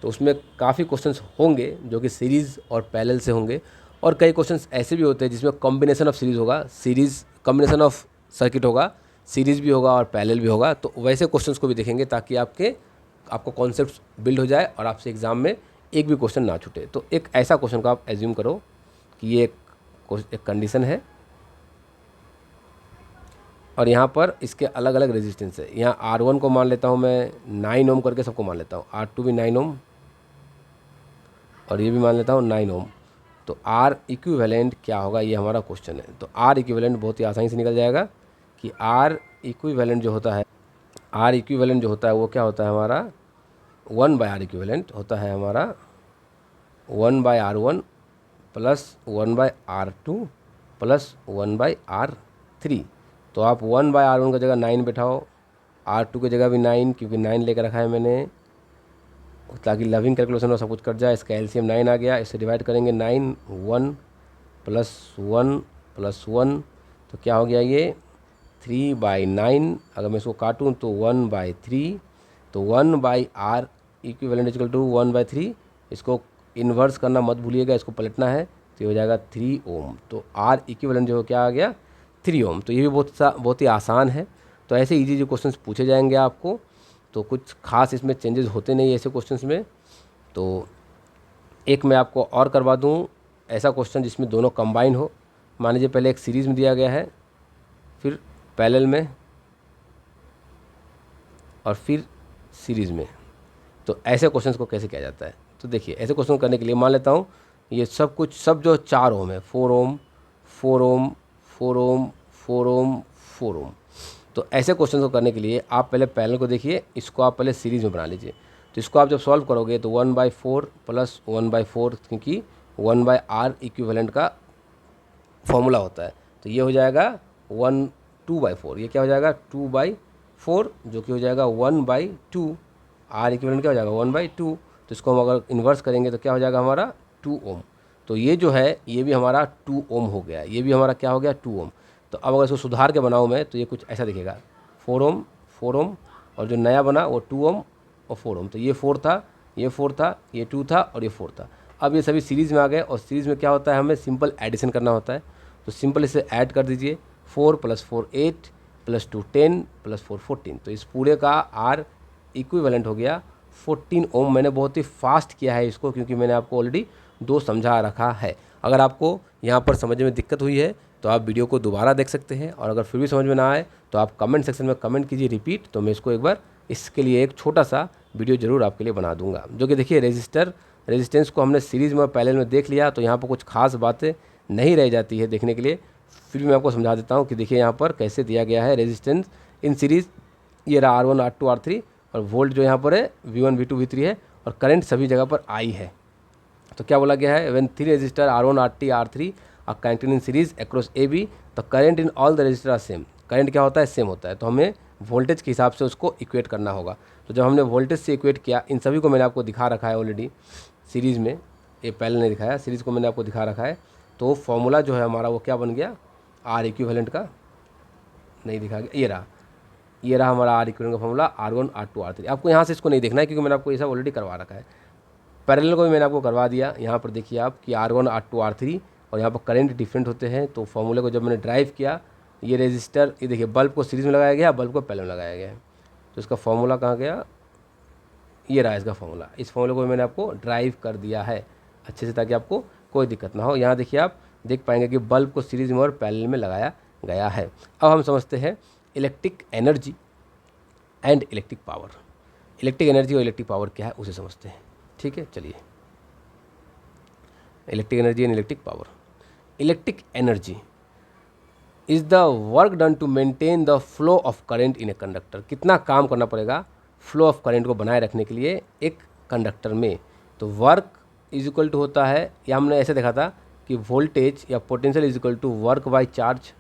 तो उसमें काफ़ी क्वेश्चंस होंगे जो कि सीरीज़ और पैरेलल से होंगे, और कई क्वेश्चंस ऐसे भी होते हैं जिसमें कॉम्बिनेशन ऑफ सीरीज़ होगा, सीरीज़ कॉम्बिनेशन ऑफ सर्किट होगा, सीरीज़ भी होगा और पैरेलल भी होगा। तो वैसे क्वेश्चंस को भी देखेंगे ताकि आपको कॉन्सेप्ट बिल्ड हो जाए और आपसे एग्ज़ाम में एक भी क्वेश्चन ना छूटे। तो एक ऐसा क्वेश्चन को आप एज्यूम करो कि ये एक कंडीशन है और यहाँ पर इसके अलग अलग रेजिस्टेंस है। यहाँ R1 को मान लेता हूँ मैं 9 ओम करके सबको मान लेता हूँ, R2 भी 9 ओम और ये भी मान लेता हूँ 9 ओम। तो R इक्विवेलेंट क्या होगा, ये हमारा क्वेश्चन है। तो R इक्विवेलेंट बहुत ही आसानी से निकल जाएगा कि R इक्विवेलेंट जो होता है, R इक्विवेलेंट जो होता है वो क्या होता है हमारा, 1 बाई R इक्विवेलेंट होता है हमारा 1 by R1 plus 1 by R2 plus 1 by R3। तो आप 1 बाई R1 की जगह 9 बैठाओ, R2 की जगह भी 9, क्योंकि 9 लेकर रखा है मैंने ताकि लविंग कैलकुलेशन में सब कुछ कट जाए। इसका एलसीएम 9 आ गया, इसे डिवाइड करेंगे 9 1 प्लस 1 प्लस 1, तो क्या हो गया ये 3 बाई 9। अगर मैं इसको काटूँ तो 1 बाई 3, तो 1 by R equivalent equal to 1 by 3। इसको इन्वर्स करना मत भूलिएगा, इसको पलटना है, तो ये हो जाएगा 3 ओम। तो R इक्विवेलेंट जो क्या आ गया 3 ओम। तो ये भी बहुत ही आसान है। तो ऐसे इजी जो क्वेश्चंस पूछे जाएंगे आपको, तो कुछ खास इसमें चेंजेस होते नहीं ऐसे क्वेश्चंस में। तो एक मैं आपको और करवा दूं ऐसा क्वेश्चन जिसमें दोनों कंबाइन हो। मान लीजिए पहले एक सीरीज़ में दिया गया है, फिर पैरेलल में और फिर सीरीज़ में। तो ऐसे क्वेश्चंस को कैसे किया जाता है, तो देखिए ऐसे क्वेश्चन करने के लिए मान लेता हूँ ये सब जो 4 ओम है, 4 ओम 4 ओम 4 ओम 4 ओम 4 ओम। तो ऐसे क्वेश्चन को करने के लिए आप पहले पैरेलल को देखिए, इसको आप पहले सीरीज़ में बना लीजिए। तो इसको आप जब सॉल्व करोगे तो 1/4 प्लस 1/4, क्योंकि 1 बाई R इक्विवेलेंट का फॉर्मूला होता है। तो ये हो जाएगा 2/4, ये क्या हो जाएगा 2/4, जो कि हो जाएगा 1/2। R इक्विवेलेंट क्या हो जाएगा 1/2। तो इसको हम अगर इन्वर्स करेंगे तो क्या हो जाएगा हमारा 2 ओम। तो ये जो है ये भी हमारा 2 ओम हो गया, ये भी हमारा क्या हो गया 2 ओम। तो अब अगर इसको सुधार के बनाऊँ मैं तो ये कुछ ऐसा दिखेगा 4 ओम 4 ओम, और जो नया बना वो 2 ओम और 4 ओम। तो ये 4 था, ये 4 था, ये 2 था और ये 4 था। अब ये सभी सीरीज़ में आ गए, और सीरीज़ में क्या होता है हमें सिंपल एडिशन करना होता है। तो सिंपल इसे ऐड कर दीजिए, 4 + 4 8 + 2 10 + 4 14। तो इस पूरे का R इक्विवेलेंट हो गया 14 ओम। मैंने बहुत ही फास्ट किया है इसको, क्योंकि मैंने आपको ऑलरेडी 2 समझा रखा है। अगर आपको यहाँ पर समझने में दिक्कत हुई है तो आप वीडियो को दोबारा देख सकते हैं, और अगर फिर भी समझ में ना आए तो आप कमेंट सेक्शन में कमेंट कीजिए रिपीट, तो मैं इसको एक बार इसके लिए एक छोटा सा वीडियो ज़रूर आपके लिए बना दूंगा। जो कि देखिए रेजिस्टेंस को हमने सीरीज़ में पैरेलल में देख लिया, तो यहाँ पर कुछ खास बातें नहीं रह जाती है देखने के लिए। फिर भी मैं आपको समझा देता हूँ कि देखिए यहाँ पर कैसे दिया गया है रेजिस्टेंस इन सीरीज़। ये रहा R1 R2 R3, और वोल्ट जो यहाँ पर है V1 V2 V3 है, और करंट सभी जगह पर I है। तो क्या बोला गया है, when 3 resistor R1 R2 R3 are connected in series across AB, the current in all the resistor are same. Current क्या होता है, सेम होता है। तो हमें वोल्टेज के हिसाब से उसको इक्वेट करना होगा। तो जब हमने वोल्टेज से इक्वेट किया, इन सभी को मैंने आपको दिखा रखा है ऑलरेडी सीरीज़ में, ये पहले नहीं दिखाया, सीरीज़ को मैंने आपको दिखा रखा है। तो फॉर्मूला जो है हमारा वो क्या बन गया R इक्विवेलेंट का, नहीं दिखा गया, ये रहा हमारा आर इक्विवेलेंट का फॉर्मूला R1 R2 R3। आपको यहाँ से इसको नहीं देखना है क्योंकि मैंने आपको ये सब ऑलरेडी करवा रखा है। पैरेलल को भी मैंने आपको करवा दिया। यहाँ पर देखिए आप कि R1 R2 R3 और यहाँ पर करंट डिफरेंट होते हैं। तो फॉर्मूले को जब मैंने ड्राइव किया, ये रेजिस्टर, ये देखिए बल्ब को सीरीज़ में लगाया गया, बल्ब को पैरेलल में लगाया गया है। तो इसका फॉर्मूला कहाँ गया, ये रहा इसका फॉर्मूला। इस फॉर्मूले को मैंने आपको ड्राइव कर दिया है अच्छे से, ताकि आपको कोई दिक्कत ना हो। यहाँ देखिए आप देख पाएंगे कि बल्ब को सीरीज में और पैरेलल में लगाया गया है। अब हम समझते हैं electric energy and electric power. Electric energy और इलेक्ट्रिक पावर क्या है उसे समझते हैं। ठीक है, चलिए। Electric energy and electric power. Electric energy is the work done to maintain the flow of current in a conductor. कितना काम करना पड़ेगा फ्लो ऑफ करंट को बनाए रखने के लिए एक कंडक्टर में। तो वर्क इज इक्वल टू होता है, या हमने ऐसे देखा था कि वोल्टेज या potential is equal to work by charge.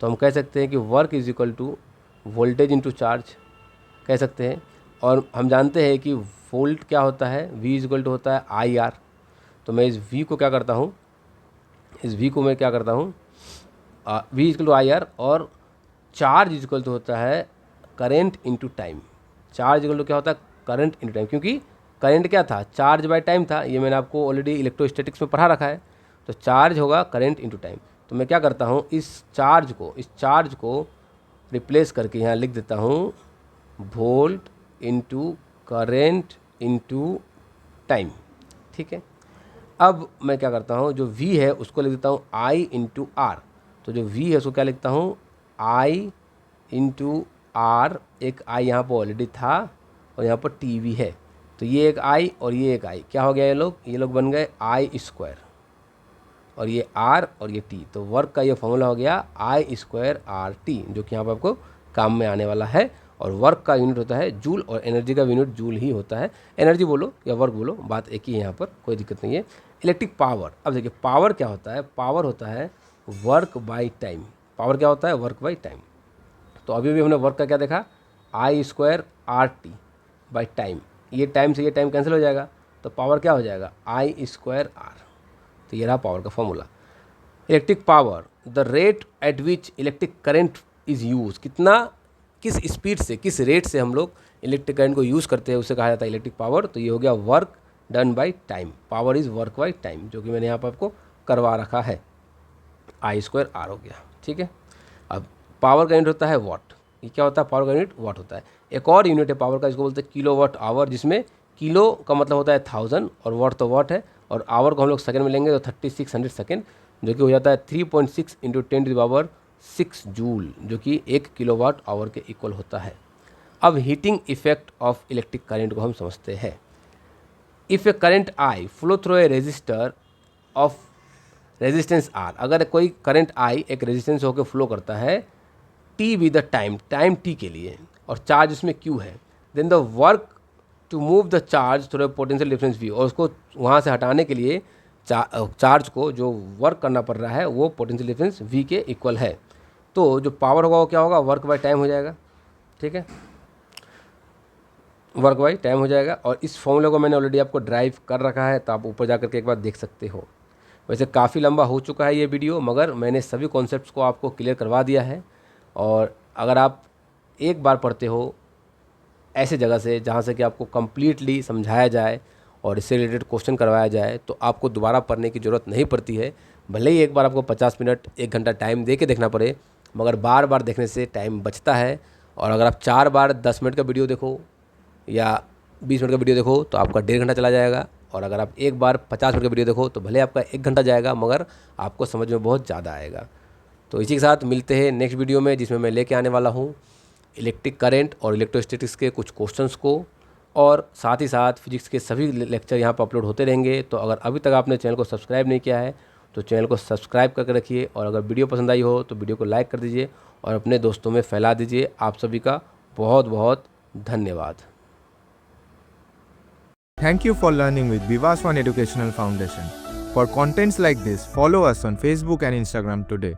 तो हम कह सकते हैं कि work is equal to voltage into charge कह सकते हैं। और हम जानते हैं कि वोल्ट क्या होता है, V इज इक्वल टू होता है IR। तो मैं इस V को क्या करता हूँ, इस V को मैं क्या करता हूँ, V is equal to IR। और चार्ज इज इक्वल टू होता है current into time. Charge equal to क्या होता है, करंट इंटू टाइम, क्योंकि करंट क्या था, चार्ज बाय टाइम था। ये मैंने आपको ऑलरेडी इलेक्ट्रोस्टैटिक्स में पढ़ा रखा है। तो चार्ज होगा करंट इंटू टाइम। तो मैं क्या करता हूँ, इस चार्ज को रिप्लेस करके यहाँ लिख देता हूँ volt into current into time. ठीक है, अब मैं क्या करता हूँ, जो V है उसको लिख देता हूँ I इंटू R। तो जो V है उसको क्या लिखता हूँ, I इंटू R। एक I यहाँ पर ऑलरेडी था और यहाँ पर TV है। तो ये एक I और ये एक I, क्या हो गया, ये लोग बन गए I स्क्वायर, और ये R और ये T। तो वर्क का ये फॉर्मूला हो गया I स्क्वायर RT, जो कि यहाँ पर आपको काम में आने वाला है। और वर्क का यूनिट होता है जूल और एनर्जी का यूनिट जूल ही होता है। एनर्जी बोलो या वर्क बोलो, बात एक ही है, यहाँ पर कोई दिक्कत नहीं है। इलेक्ट्रिक पावर, अब देखिए पावर क्या होता है, पावर होता है वर्क बाय टाइम। पावर क्या होता है, वर्क बाय टाइम। तो अभी भी हमने वर्क का क्या देखा, I square RT by time. ये टाइम से ये टाइम कैंसिल हो जाएगा, तो पावर क्या हो जाएगा, I स्क्वायर R। तो ये रहा पावर का formula. Electric power, the rate at which electric current is use. किस स्पीड से, किस रेट से हम लोग इलेक्ट्रिक करंट को यूज़ करते हैं, उसे कहा जाता है इलेक्ट्रिक पावर। तो ये हो गया work done by time. Power is work by time, जो कि मैंने यहाँ पर आपको करवा रखा है। I स्क्वायर R हो गया। ठीक है, अब पावर का यूनिट होता है वॉट। ये क्या होता है, पावर का यूनिट वॉट होता है। एक और यूनिट है पावर का, इसको बोलते हैं किलो वाट आवर, जिसमें किलो का मतलब होता है 1000 और वाट तो वाट है। और आवर को हम लोग सेकंड में लेंगे तो 3600 सेकंड, जो कि हो जाता है 3.6 इंटू 10⁻6 जूल, जो कि 1 किलोवाट आवर के इक्वल होता है। अब heating effect of electric current को हम समझते हैं। If a current I flow through a resistor of resistance R, अगर कोई करंट I एक रेजिस्टेंस होकर फ्लो करता है T with the time T के लिए, और चार्ज उसमें Q है, then the work to move the charge through potential difference V, और उसको वहाँ से हटाने के लिए चार्ज को जो वर्क करना पड़ रहा है वो पोटेंशियल डिफरेंस V के इक्वल है। तो जो पावर होगा वो क्या होगा, वर्क बाय टाइम हो जाएगा। ठीक है, वर्क बाय टाइम हो जाएगा। और इस फॉर्मूले को मैंने ऑलरेडी आपको ड्राइव कर रखा है, तो आप ऊपर जा करके एक बार देख सकते हो। वैसे काफ़ी लंबा हो चुका है ये वीडियो, मगर मैंने सभी कॉन्सेप्ट्स को आपको क्लियर करवा दिया है। और अगर आप एक बार पढ़ते हो ऐसे जगह से जहाँ से कि आपको कम्प्लीटली समझाया जाए और इससे रिलेटेड क्वेश्चन करवाया जाए, तो आपको दोबारा पढ़ने की ज़रूरत नहीं पड़ती है। भले ही एक बार आपको 50 मिनट 1 घंटा टाइम दे के देखना पड़े, मगर बार बार देखने से टाइम बचता है। और अगर आप 4 बार 10 मिनट का वीडियो देखो या 20 मिनट का वीडियो देखो तो आपका 1.5 घंटा चला जाएगा। और अगर आप एक बार 50 मिनट का वीडियो देखो तो भले आपका 1 घंटा जाएगा, मगर आपको समझ में बहुत ज़्यादा आएगा। तो इसी के साथ मिलते हैं नेक्स्ट वीडियो में, जिसमें मैं लेके आने वाला हूँ इलेक्ट्रिक करंट और इलेक्ट्रोस्टैटिक्स के कुछ क्वेश्चंस को, और साथ ही साथ फिजिक्स के सभी लेक्चर यहाँ पर अपलोड होते रहेंगे। तो अगर अभी तक आपने चैनल को सब्सक्राइब नहीं किया है तो चैनल को सब्सक्राइब करके रखिए, और अगर वीडियो पसंद आई हो तो वीडियो को लाइक कर दीजिए और अपने दोस्तों में फैला दीजिए। आप सभी का बहुत बहुत धन्यवाद। Thank you for learning with Vivas One Educational Foundation. For contents like this, follow us on Facebook and Instagram today.